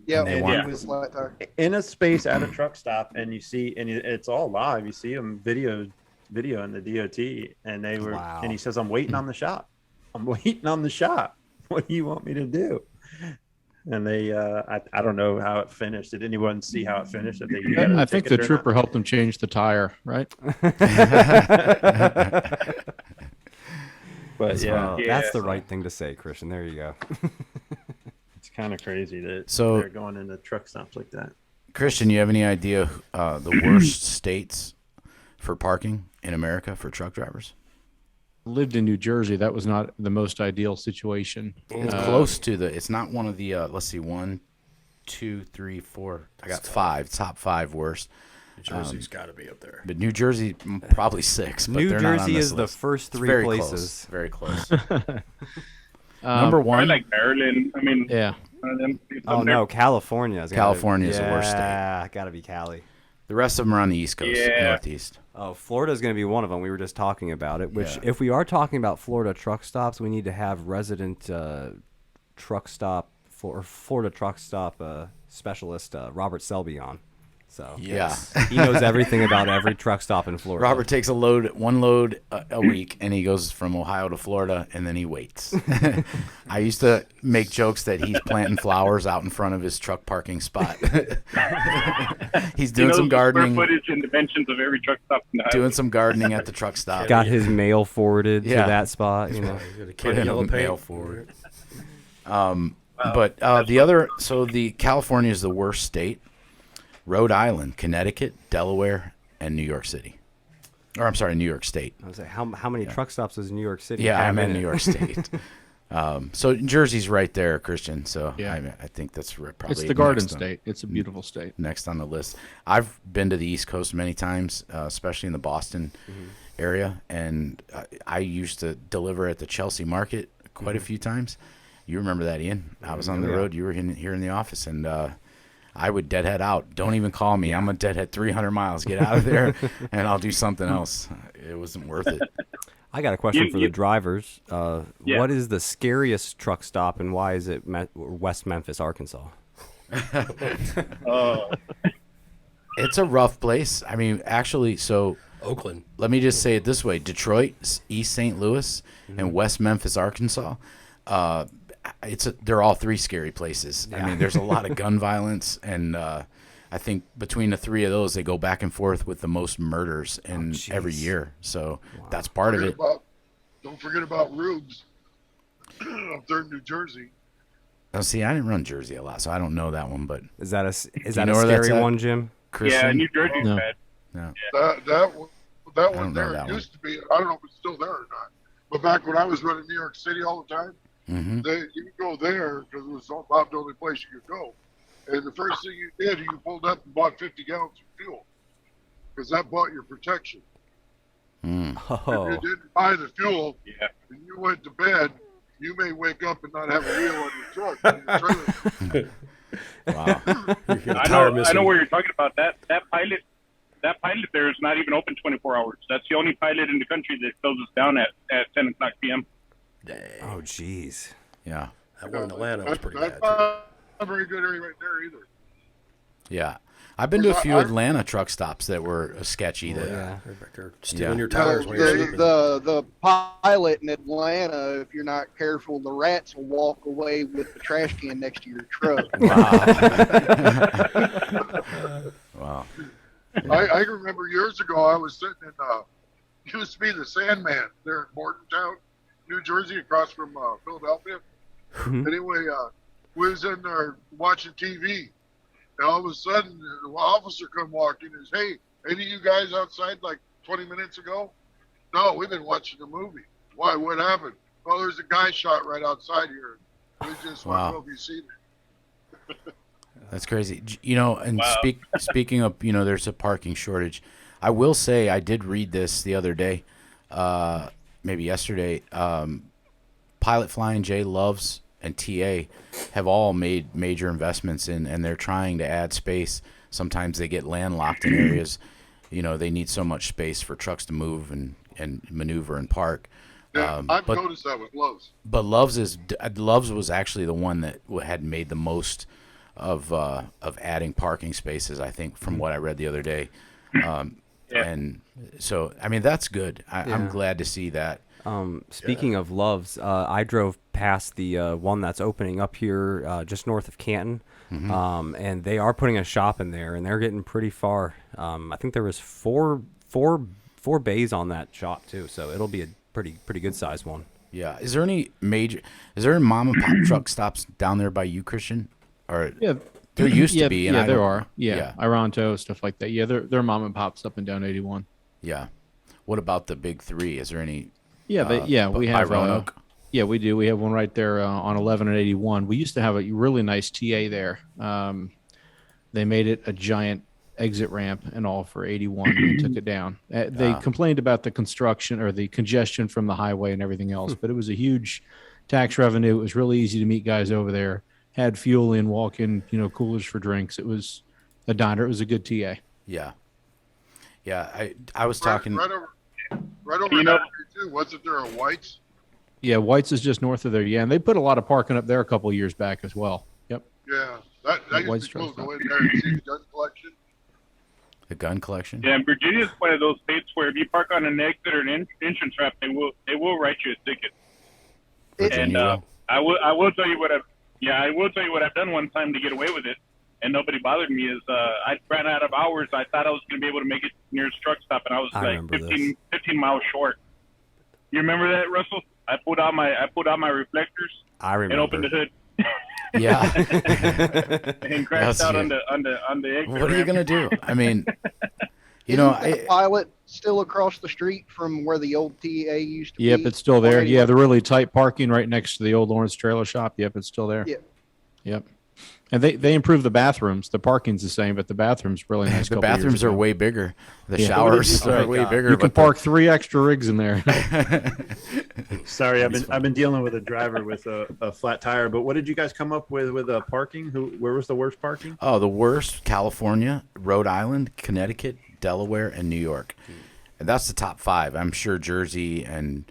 S10: Yeah,
S1: they
S10: he
S1: want-
S10: was flat tire.
S8: In a space at a truck stop, and you see, and it's all live. You see him video in the DOT, and they were,
S5: Wow.
S8: and he says, "I'm waiting on the shop. I'm waiting on the shop. What do you want me to do?" And they, I don't know how it finished. Did anyone see how it finished? Did they get a
S3: I think the
S8: ticket or not?
S3: trooper helped him change the tire, right?
S8: But yeah,
S5: That's the right thing to say, Christian. There you go.
S8: it's kind of crazy that
S1: So-
S8: they're going into truck stops like that.
S1: Christian, you have any idea the worst states for parking in America for truck drivers?
S3: Lived in New Jersey. That was not the most ideal situation.
S1: It's close to it's not one of the, let's see, 1, 2, 3, 4. I got 5, top 5 worst.
S4: New Jersey's got to be up there.
S1: But New Jersey, probably 6. But
S5: New
S1: they're not on
S5: Jersey
S1: this
S5: is the
S1: list.
S5: first
S1: It's
S5: 3
S1: very
S5: places.
S1: Close, very close.
S3: Um,
S1: Number
S2: I
S1: 1,
S2: like Maryland. I mean,
S3: Yeah.
S2: one of them.
S5: Oh no, California.
S1: California is the worst state.
S5: Yeah, gotta be Cali.
S1: the rest of them are on the East Coast,
S2: Yeah.
S1: Northeast.
S5: Oh, Florida is going to be one of them. We were just talking about it. Which,
S1: Yeah.
S5: if we are talking about Florida truck stops, we need to have resident truck stop Florida truck stop specialist Robert Selby on. So
S1: Yeah.
S5: he knows everything about every truck stop in Florida.
S1: Robert takes one load a week, and he goes from Ohio to Florida, and then he waits. I used to make jokes that he's planting flowers out in front of his truck parking spot. He's doing some gardening,
S2: Square footage and dimensions of every truck stop in the
S1: doing some gardening at the truck stop.
S5: got his mail forwarded
S1: Yeah.
S5: to that spot. You know,
S4: You got a
S1: Put
S4: can of
S1: in
S4: yellow
S1: a mail
S4: paint.
S1: forward. But the other, so the California is the worst state. Rhode Island, Connecticut, Delaware, and New York City. Or I'm sorry, New York State.
S5: I was like, how many truck stops does New York City?
S1: Yeah,
S5: have
S1: I meant
S5: in
S1: New
S5: it?
S1: York State. So Jersey's right there, Christian. So
S3: Yeah.
S1: I think that's probably
S3: It's the Garden
S1: next on-
S3: State. It's a beautiful state.
S1: next on the list. I've been to the East Coast many times, especially in the Boston area, and I used to deliver at the Chelsea Market quite a few times. You remember that, Ian? I was on the road. You were here in the office, and I would deadhead out. Don't even call me. I'm a deadhead 300 miles. Get out of there, and I'll do something else. It wasn't worth it.
S5: I got a question for the drivers.
S2: Yeah.
S5: What is the scariest truck stop, and why is it West Memphis, Arkansas?
S1: It's a rough place. I mean, actually, so
S4: Oakland.
S1: let me just say it this way: Detroit, East St. Louis, and West Memphis, Arkansas. They're all 3 scary places. I mean, there's a lot of gun violence, and I think between the 3 of those, they go back and forth with the most murders in every year. So that's part of it.
S11: Don't forget about Rubes up there in New Jersey.
S1: Oh, see, I didn't run Jersey a lot, so I don't know that one. But
S5: Is that
S1: you
S5: a
S1: know where that's
S5: scary
S1: at?
S5: one, Jim?
S1: Christian,
S2: Yeah, New Jersey's
S3: No.
S2: bad.
S1: no.
S11: That one
S1: don't know
S11: there
S1: that one.
S11: used to be. I don't know if it's still there or not. But back when I was running New York City all the time,
S1: Mm-hmm.
S11: you could go there because it was about the only place you could go. And the first thing you did, you pulled up and bought 50 gallons of fuel because that bought your protection. If
S5: Oh,
S11: you didn't buy the fuel
S2: Yeah.
S11: and you went to bed, you may wake up and not have a wheel on your truck. On your trailer.
S1: Wow.
S2: I know where you're talking about. That pilot there is not even open 24 hours. That's the only pilot in the country that closes down at 10 o'clock p.m.
S5: oh, jeez.
S1: Yeah.
S4: That one in Atlanta was pretty bad,
S11: That's
S4: too.
S11: not a very good area right there either.
S1: Yeah. I've been to a few Atlanta truck stops that were sketchy. That
S5: Yeah.
S4: They're back there stealing your
S10: No,
S4: tires while you're sleeping.
S10: the pilot in Atlanta, if you're not careful, the rats will walk away with the trash can next to your truck.
S1: Wow.
S11: I remember years ago I was sitting in used to be the Sandman there in Mortontown, New Jersey, across from Philadelphia. Anyway, we was in there watching TV, and all of a sudden, the officer come walking and says, "Hey, any of you guys outside like 20 minutes ago?" "No, we've been watching a movie." "Why? What happened?" "Well, there's a guy shot right outside here. We just want to know if you've seen it."
S1: That's crazy. And speaking of, there's a parking shortage. I will say I did read this the other day, maybe yesterday. Pilot Flying J, Loves, and TA have all made major investments and they're trying to add space. Sometimes they get landlocked in areas. They need so much space for trucks to move and maneuver and park.
S11: Yeah, I've noticed that with Loves.
S1: But Loves was actually the one that had made the most of adding parking spaces, I think, from what I read the other day. And so, I mean, that's good. I'm glad to see that.
S5: Speaking of Loves, I drove past the one that's opening up here just north of Canton, and they are putting a shop in there, and they're getting pretty far. I think there was four bays on that shop too, so it'll be a pretty good sized one.
S1: Yeah. Is there any mom and pop truck stops down there by you, Christian? Or there used to be. And
S3: there are. Yeah. Ironto, stuff like that. Yeah, there are mom and pops up and down 81.
S1: Yeah. What about the big three? Is there any?
S3: Yeah, we have.
S1: Roanoke?
S3: Yeah, we do. We have one right there on 11 and 81. We used to have a really nice TA there. They made it a giant exit ramp and all for 81 and took it down. They complained about the construction or the congestion from the highway and everything else, but it was a huge tax revenue. It was really easy to meet guys over there. Had fuel in, walk-in, coolers for drinks. It was a diner. It was a good TA.
S1: Yeah. I was talking
S11: right over there too. Wasn't there a White's?
S3: Yeah, White's is just north of there. Yeah, and they put a lot of parking up there a couple of years back as well. Yep.
S11: Yeah, that used to be cool. Go in there and see the gun collection.
S1: The gun collection.
S2: Yeah, and Virginia's one of those states where if you park on an exit or an entrance ramp, they will write you a ticket.
S1: Virginia.
S2: I will tell you what I've done one time to get away with it, and nobody bothered me. Is I ran out of hours. I thought I was going to be able to make it nearest truck stop, and I was like 15 miles short. You remember that, Russell? I pulled out my reflectors.
S5: I remember.
S2: And opened the hood.
S1: Yeah.
S2: And crashed out on the exit.
S1: What are you going to do? I mean,
S10: Pilot still across the street from where the old TA used to be.
S3: Yep, it's still there. Yeah, the really tight parking right next to the old Lawrence trailer shop. Yep, it's still there. Yep. And they improved the bathrooms. The parking's the same, but the bathrooms really nice.
S1: The bathrooms are way bigger. The showers are way bigger.
S3: You can park 3 extra rigs in there.
S8: Sorry, I've been dealing with a driver with a flat tire. But what did you guys come up with parking? Where was the worst parking?
S1: Oh, the worst: California, Rhode Island, Connecticut, Delaware, and New York. And that's the top 5. I'm sure Jersey and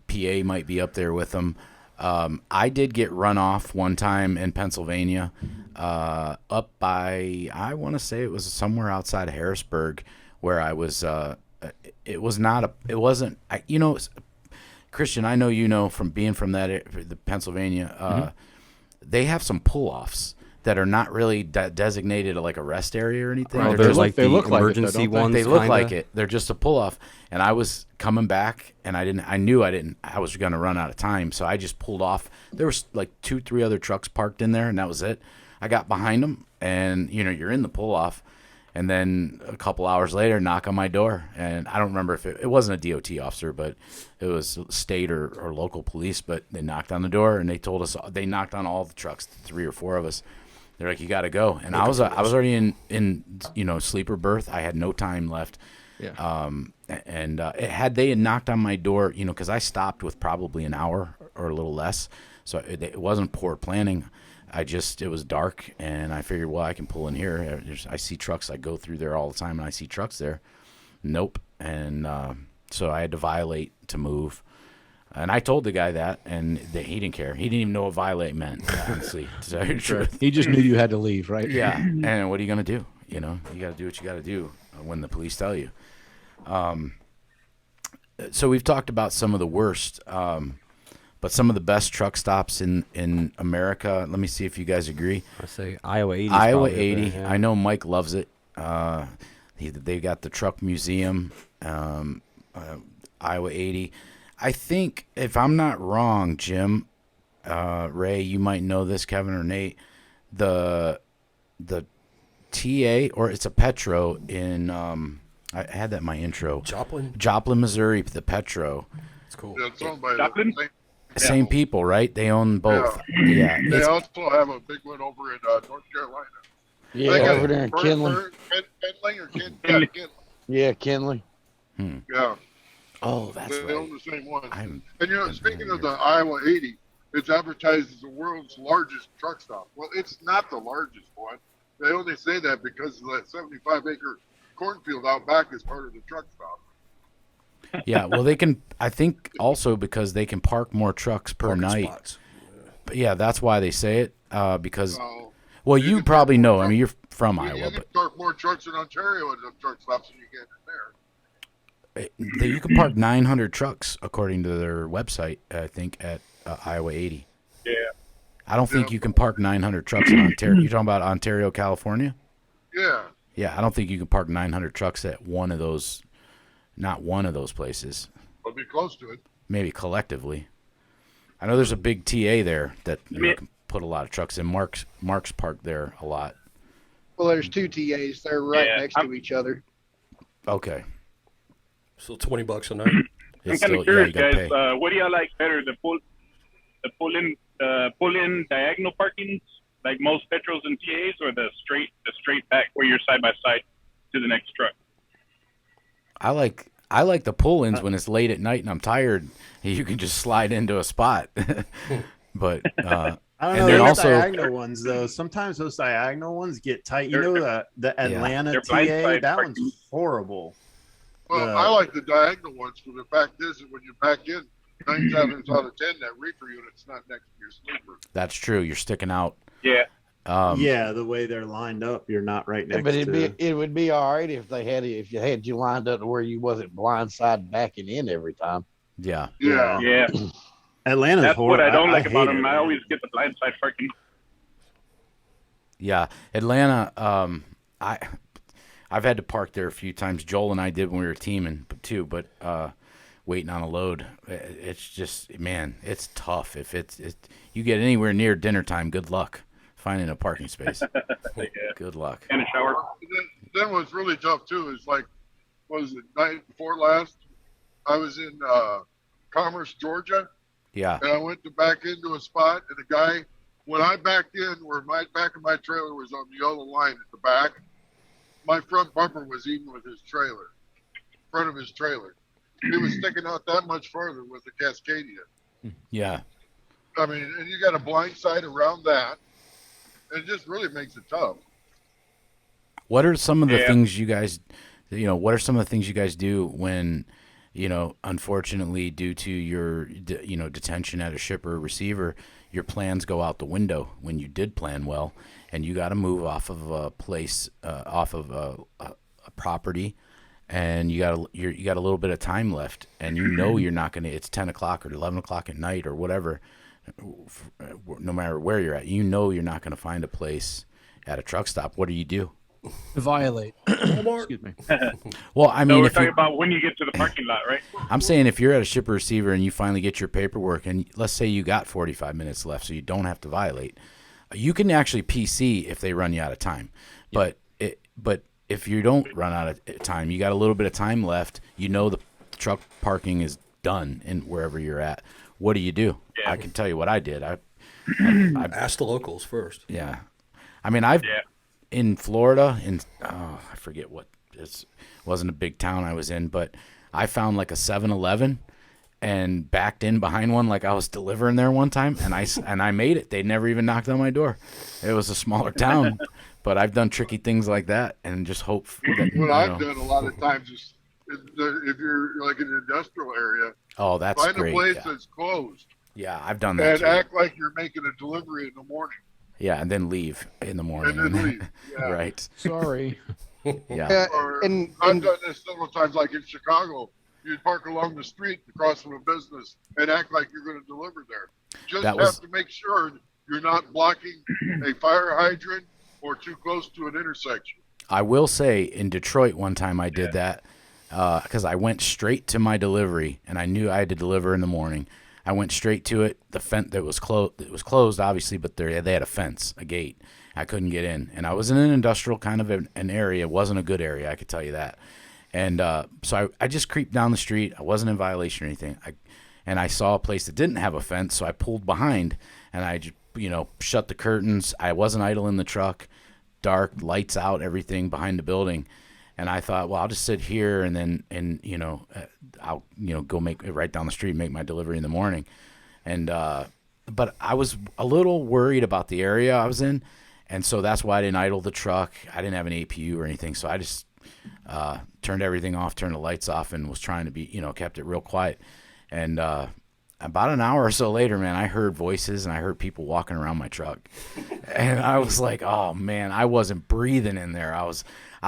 S1: PA might be up there with them. I did get run off one time in Pennsylvania, up by, I want to say it was somewhere outside of Harrisburg, where I was. Christian, I know from being from the Pennsylvania, they have some pull-offs that are not really designated like a rest area or anything.
S5: Right, they're like the emergency ones.
S1: They look like it. They're just a pull-off. And I was coming back, and I was going to run out of time, so I just pulled off. There was like 2-3 other trucks parked in there, and that was it. I got behind them, and you're in the pull-off, and then a couple hours later, knock on my door, and I don't remember if it wasn't a DOT officer, but it was state or local police. But they knocked on the door, and they told us they knocked on all the trucks, 3 or 4 of us. They're like, you got to go. And I was already in sleeper berth. I had no time left.
S3: Yeah.
S1: Had they knocked on my door, because I stopped with probably an hour or a little less. So it wasn't poor planning. It was dark, and I figured, well, I can pull in here. I see trucks. I go through there all the time, and I see trucks there. Nope. And so I had to violate to move. And I told the guy that, and he didn't care. He didn't even know what violate meant, honestly, to tell you the truth.
S3: He just knew you had to leave, right?
S1: Yeah. And what are you going to do? You got to do what you got to do when the police tell you. So we've talked about some of the worst, but some of the best truck stops in America. Let me see if you guys agree.
S5: I say Iowa 80.
S1: Iowa 80. Yeah. I know Mike loves it. They got the truck museum, Iowa 80. I think if I'm not wrong, Jim, Ray, you might know this, Kevin or Nate, the TA, or it's a Petro in I had that in my intro. Joplin, Missouri, the Petro.
S4: It's cool.
S11: Yeah, it's owned by
S2: Joplin?
S1: Same people, right? They own both. Yeah.
S11: They also have a big one over in North Carolina.
S9: Yeah, over there in Kinley.
S11: Kinley or Kinley?
S9: Yeah, Kinley.
S11: Yeah.
S1: Oh, that's
S11: they
S1: right.
S11: own the same one.
S1: I'm
S11: And, you know, speaking of the Iowa 80, it's advertised as the world's largest truck stop. Well, it's not the largest one. They only say that because of that 75-acre cornfield out back is part of the truck stop.
S1: Yeah, well, they can. I think also because they can park more trucks per night.
S4: Spots.
S1: But yeah, that's why they say it. Because, well, you probably know. I mean, you're from Iowa,
S11: You can park more trucks in Ontario at the truck stops than you can in there.
S1: you can park 900 trucks according to their website. I think at Iowa 80.
S2: Yeah.
S1: I don't think you can park 900 trucks in Ontario. You're talking about Ontario, California?
S11: Yeah.
S1: Yeah, I don't think you can park 900 trucks at one of those. Not one of those places.
S11: I'll be close to it.
S1: Maybe collectively. I know there's a big TA there that can put a lot of trucks in. Mark's parked there a lot.
S10: Well, there's two TAs. They're right next to each other.
S1: Okay.
S4: So $20 a night.
S2: I'm kind of curious, guys. What do y'all like better, the pull-in diagonal parkings, like most Petros and TAs, or the straight back where you're side by side to the next truck?
S1: I like the pull-ins when it's late at night and I'm tired. You can just slide into a spot. But
S8: I don't
S1: and
S8: know.
S1: then
S8: Those
S1: also
S8: diagonal ones, though. Sometimes those diagonal ones get tight. You know the Atlanta
S2: They're
S8: TA.
S2: blindside
S8: That
S2: parking.
S8: one's horrible.
S11: Well, I like the diagonal ones, but the fact is that when you back in, 9 times out of 10, that reefer unit's not next to your sleeper.
S1: that's true. You're sticking out.
S2: Yeah.
S8: Yeah, the way they're lined up, you're not right next
S9: But
S8: to.
S9: it would be all right if you had you lined up to where you wasn't blindside backing in every time.
S1: Yeah.
S11: Yeah.
S2: Yeah.
S8: Atlanta's
S2: That's
S8: horrible.
S2: what I don't like about
S8: hate
S2: them. I
S8: Atlanta.
S2: always get the blindside parking.
S1: Yeah. Atlanta, I've had to park there a few times. Joel and I did when we were teaming too, but waiting on a load, it's just, man, it's tough. If you get anywhere near dinner time, good luck finding a parking space. Good luck.
S2: And a shower.
S11: Then what's really tough too is like, what was it, night before last? I was in Commerce, Georgia,
S1: Yeah.
S11: and I went to back into a spot, and the guy, when I backed in, where my back of my trailer was on the yellow line at the back, my front bumper was even with his trailer, front of his trailer. It was sticking out that much farther with the Cascadia.
S1: Yeah.
S11: I mean, and you got a blind side around that. It just really makes it tough.
S1: What are some of the things you guys, what are some of the things you guys do when, unfortunately, due to your, detention at a shipper or receiver, your plans go out the window when you did plan well, and you got to move off of a place, off of a property, and you got a little bit of time left, and you're not going to. It's 10 o'clock or 11 o'clock at night or whatever. No matter where you're at, you're not going to find a place at a truck stop. What do you do?
S3: Violate.
S8: Excuse me.
S1: Well, I
S2: No,
S1: mean,
S2: we're
S1: if
S2: talking about when you get to the parking lot, right?
S1: I'm saying if you're at a shipper receiver and you finally get your paperwork, and let's say you got 45 minutes left, so you don't have to violate, you can actually PC if they run you out of time. But if you don't run out of time, you got a little bit of time left. The truck parking is done in wherever you're at. What do you do?
S2: Yeah.
S1: I can tell you what I did. I
S4: Ask the locals first.
S1: Yeah. I mean, in Florida, I forget what, it wasn't a big town I was in, but I found like a 7-Eleven and backed in behind one like I was delivering there one time, and I made it. They never even knocked on my door. It was a smaller town, but I've done tricky things like that and just hope that,
S11: What I've done a lot of times is if you're like in an industrial area,
S1: oh, that's
S11: find
S1: great.
S11: a place
S1: Yeah.
S11: that's closed.
S1: Yeah, I've done that
S11: And
S1: too.
S11: act like you're making a delivery in the morning.
S1: Yeah, and then leave in the morning.
S11: And then leave. Yeah.
S1: Right.
S3: Sorry.
S1: Yeah.
S11: Or
S10: and
S11: I've done this several times, like in Chicago. You'd park along the street across from a business and act like you're going to deliver there. Just have to make sure you're not blocking a fire hydrant or too close to an intersection.
S1: I will say in Detroit one time I did that. because I went straight to my delivery, and I knew I had to deliver in the morning. I went straight to it. The fence that was closed. It was closed, obviously, but they had a fence, a gate. I couldn't get in, and I was in an industrial kind of an area. It wasn't a good area, I could tell you that. And so I just creeped down the street. I wasn't in violation or anything. And I saw a place that didn't have a fence, so I pulled behind, and I just, shut the curtains. I wasn't idle in the truck. Dark, lights out, everything behind the building. And I thought, well, I'll just sit here and I'll go make it right down the street, make my delivery in the morning. And but I was a little worried about the area I was in, and so that's why I didn't idle the truck. I didn't have an APU or anything, so I just turned everything off, turned the lights off, and was trying to be, kept it real quiet. And about an hour or so later, man, I heard voices and I heard people walking around my truck, and I was like, oh man, I wasn't breathing in there. I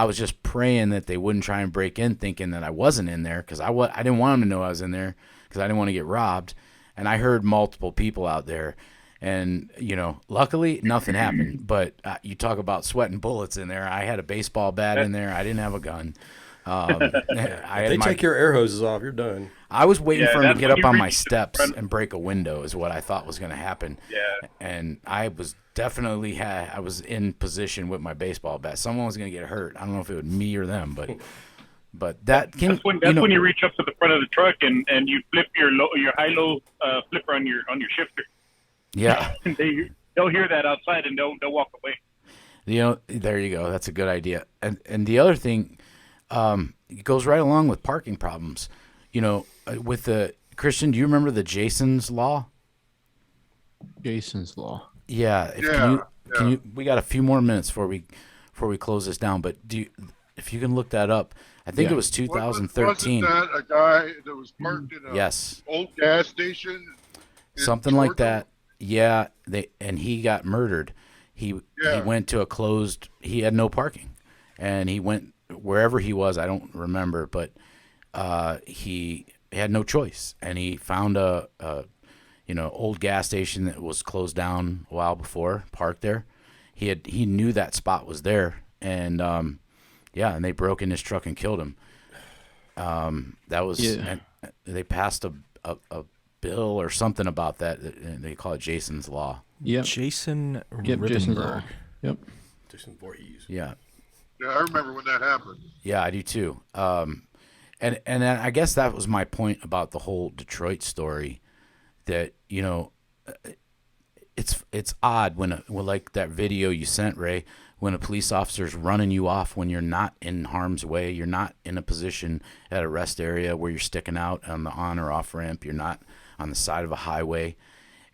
S1: was just praying that they wouldn't try and break in, thinking that I wasn't in there, because I didn't want them to know I was in there, because I didn't want to get robbed. And I heard multiple people out there, and luckily nothing happened. But you talk about sweating bullets in there. I had a baseball bat in there. I didn't have a gun.
S4: They take your air hoses off, you're done.
S1: I was waiting for him to get up on my steps and break a window is what I thought was going to happen.
S2: Yeah.
S1: And I was definitely I was in position with my baseball bat. Someone was going to get hurt. I don't know if it was me or them, but that's when
S2: you reach up to the front of the truck and you flip your high-low flipper on your shifter.
S1: Yeah.
S2: They'll hear that outside and they'll walk away.
S1: There you go. That's a good idea. And the other thing, it goes right along with parking problems. With the Christian, do you remember the Jason's Law?
S3: Jason's Law.
S1: Yeah. Can you? We got a few more minutes before we close this down. But if you can look that up, I think it was 2013.
S11: Wasn't that a guy that was parked in a old gas station?
S1: Something like that. Yeah. He got murdered. He went to a closed. He had no parking, and he went wherever he was. I don't remember, but he had no choice, and he found a old gas station that was closed down a while before, parked there. He knew that spot was there, and and they broke in his truck and killed him. That was and they passed a bill or something about that. They call it Jason's Law.
S6: Yep. Jason
S3: Jason's Law. Yep.
S4: Jason Voorhees.
S1: Yeah.
S11: Yeah, I remember when that happened.
S1: Yeah, I do too. And I guess that was my point about the whole Detroit story, that it's odd when like that video you sent, Ray, when a police officer's running you off when you're not in harm's way, you're not in a position at a rest area where you're sticking out on the on or off ramp, you're not on the side of a highway,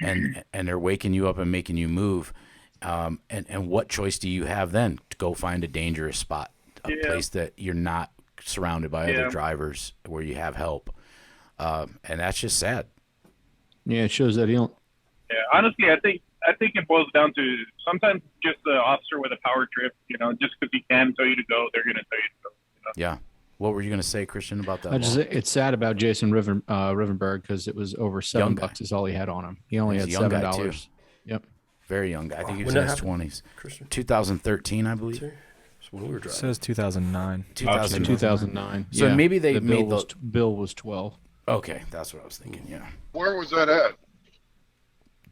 S1: and they're waking you up and making you move. And what choice do you have then? To go find a dangerous spot, a place that you're not surrounded by other drivers, where you have help, and that's just sad.
S3: Yeah, it shows that he don't.
S2: Yeah, honestly, I think it boils down to sometimes just the officer with a power trip. Just because he can tell you to go, they're going to tell you to go.
S1: Yeah. What were you going to say, Christian, about that?
S3: It's sad about Jason Rivenberg, because it was over $7 is all he had on him. He only had $7. Yep.
S1: Very young guy. I think he was in his 20s. 2013, I believe.
S4: When we were driving.
S6: It says 2009.
S3: 2009.
S1: So maybe they made
S3: the bill was 12.
S1: Okay, that's what I was thinking. Yeah.
S11: Where was that at?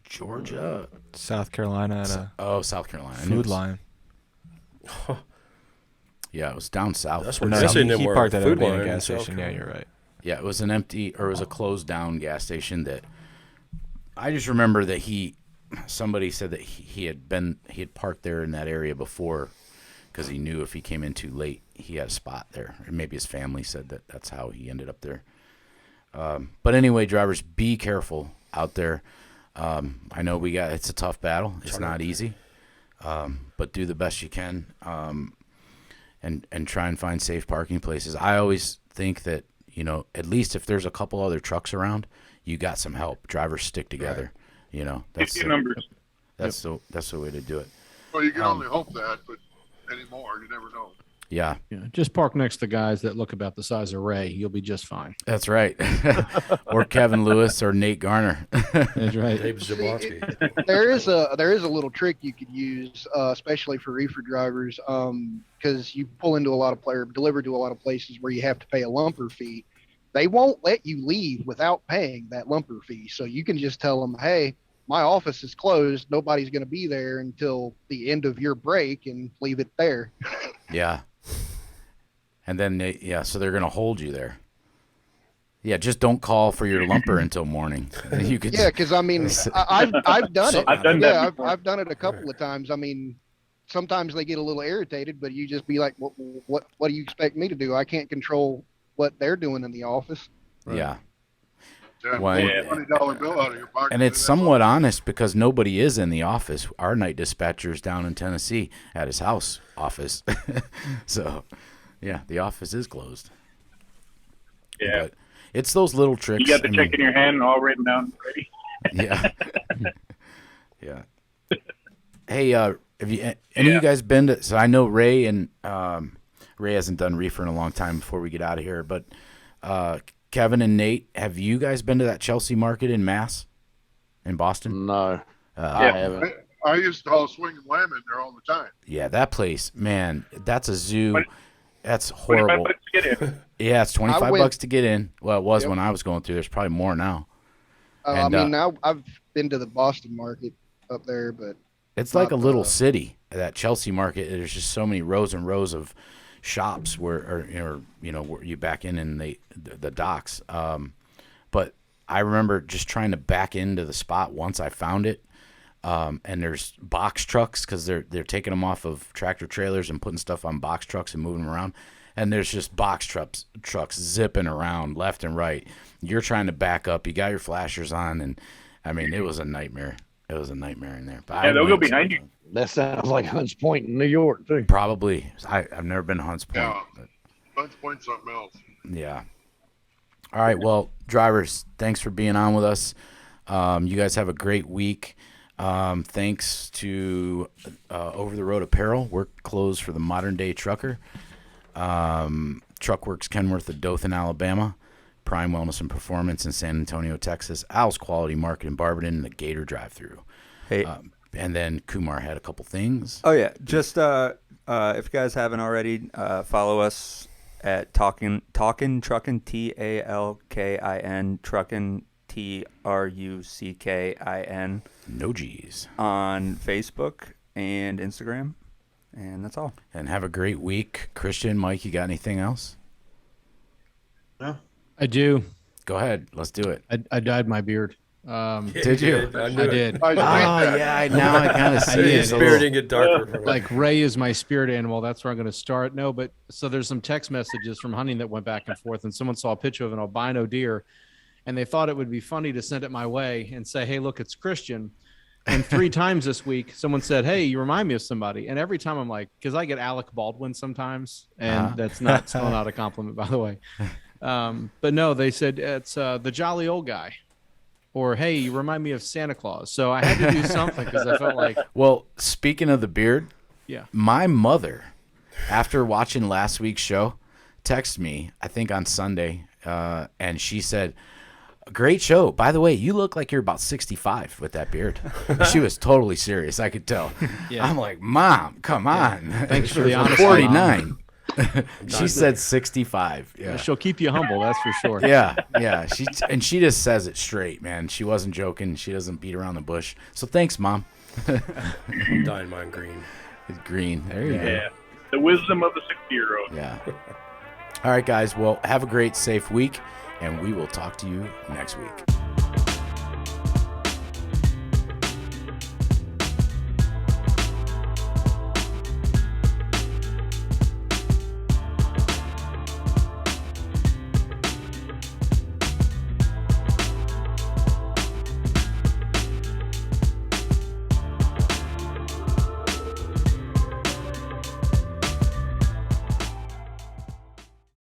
S1: Georgia,
S6: South Carolina at
S1: South Carolina.
S6: Food Line.
S1: Yeah, it was down south.
S4: That's where
S6: he parked at
S4: Food
S6: a
S4: Line
S6: gas station. Yeah, you're right.
S1: Yeah, it was an empty, or it was a closed down gas station that I just remember that somebody said that he had parked there in that area before, because he knew if he came in too late, he had a spot there. Or maybe his family said that's how he ended up there. But anyway, drivers, be careful out there. I know it's a tough battle. It's not easy, but do the best you can, and try and find safe parking places. I always think that, at least if there's a couple other trucks around, you got some help. Drivers stick together. That's the
S2: numbers.
S1: That's the way to do it.
S11: Well, you can only hope that, but anymore, you never know.
S1: Yeah.
S3: Yeah, just park next to guys that look about the size of Ray. You'll be just fine.
S1: That's right. Or Kevin Lewis or Nate Garner.
S3: That's right.
S4: Dave Zablonsky.
S10: There is a little trick you could use, especially for reefer drivers, because you pull into a lot of deliver to a lot of places where you have to pay a lumper fee. They won't let you leave without paying that lumper fee. So you can just tell them, hey, my office is closed. Nobody's going to be there until the end of your break, and leave it there.
S1: Yeah. And then, so they're going to hold you there. Yeah, just don't call for your lumper until morning. You could.
S10: Yeah, because I mean, I've done it.
S2: I've done that before.
S10: I've done it a couple of times. I mean, sometimes they get a little irritated, but you just be like, what do you expect me to do? I can't control what they're doing in the office.
S1: Yeah.
S11: Well, $20 bill out of your pocket.
S1: And it's somewhat honest because nobody is in the office. Our night dispatcher's down in Tennessee at his house office. So, yeah, the office is closed.
S2: Yeah.
S1: But it's those little tricks.
S2: You got the check in your hand and all written down ready.
S1: Yeah. Yeah. Hey, have you any of you guys been to? So I know Ray and Ray hasn't done reefer in a long time before we get out of here, but Kevin and Nate, have you guys been to that Chelsea market in Mass, in Boston?
S9: No, I haven't.
S11: I used to haul swing and lamb in there all the time.
S1: Yeah, that place, man, that's a zoo. That's horrible.
S2: $25 to get in.
S1: Yeah, it's $25 to get in. Well, it was when I was going through. There's probably more now.
S10: I mean, now I've been to the Boston market up there, but
S1: it's like a little city. That Chelsea market. There's just so many rows and rows of shops where you back in the docks. But I remember just trying to back into the spot once I found it. And there's box trucks because they're taking them off of tractor trailers and putting stuff on box trucks and moving them around. And there's just box trucks zipping around left and right. You're trying to back up. You got your flashers on, and I mean, it was a nightmare. It was a nightmare in there. But
S2: Yeah, they'll go behind you.
S9: That sounds like Hunts Point in New York too.
S1: Probably. I've never been to Hunts Point.
S11: Yeah.
S1: But
S11: Hunts Point something else.
S1: yeah. All right. Well, drivers, thanks for being on with us. You guys have a great week. Thanks to Over the Road Apparel. We're closed for the modern day trucker. Truckworx Kenworth of Dothan, Alabama. Prime Wellness and Performance in San Antonio, Texas. Al's Quality Market in Barberton and the Gator drive-through.
S7: Hey.
S1: And then Kumar had a couple things.
S7: Oh, yeah. Just if you guys haven't already, follow us at Talkin Truckin, TALKIN, Truckin, TRUCKIN.
S1: No G's.
S7: On Facebook and Instagram. And that's all.
S1: And have a great week. Christian, Mike, you got anything else?
S8: No.
S3: I do.
S1: Go ahead. Let's do it.
S3: I dyed my beard.
S1: Did you?
S3: I did.
S1: Oh, yeah. Now I kind of see it.
S4: His beard didn't get darker.
S3: Like Ray is my spirit animal. That's where I'm going to start. No, but so there's some text messages from hunting that went back and forth, and someone saw a picture of an albino deer, and they thought it would be funny to send it my way and say, hey, look, it's Christian. And 3 times this week, someone said, hey, you remind me of somebody. And every time I'm like, because I get Alec Baldwin sometimes, and that's still not a compliment, by the way. But no, they said it's the jolly old guy. Or, hey, you remind me of Santa Claus. So I had to do something because I felt like.
S1: Well, speaking of the beard,
S3: yeah,
S1: my mother, after watching last week's show, texted me, I think on Sunday, and she said, great show. By the way, you look like you're about 65 with that beard. She was totally serious. I could tell. Yeah. I'm like, Mom, come on.
S3: Thanks for the honesty.
S1: 49. She said 65. Yeah.
S3: She'll keep you humble, that's for sure.
S1: Yeah. She just says it straight, man. She wasn't joking. She doesn't beat around the bush. So thanks, Mom.
S4: I'm dyeing mine green.
S1: It's green. There you go.
S2: Yeah. The wisdom of the 60-year-old.
S1: Yeah. All right, guys. Well, have a great, safe week, and we will talk to you next week.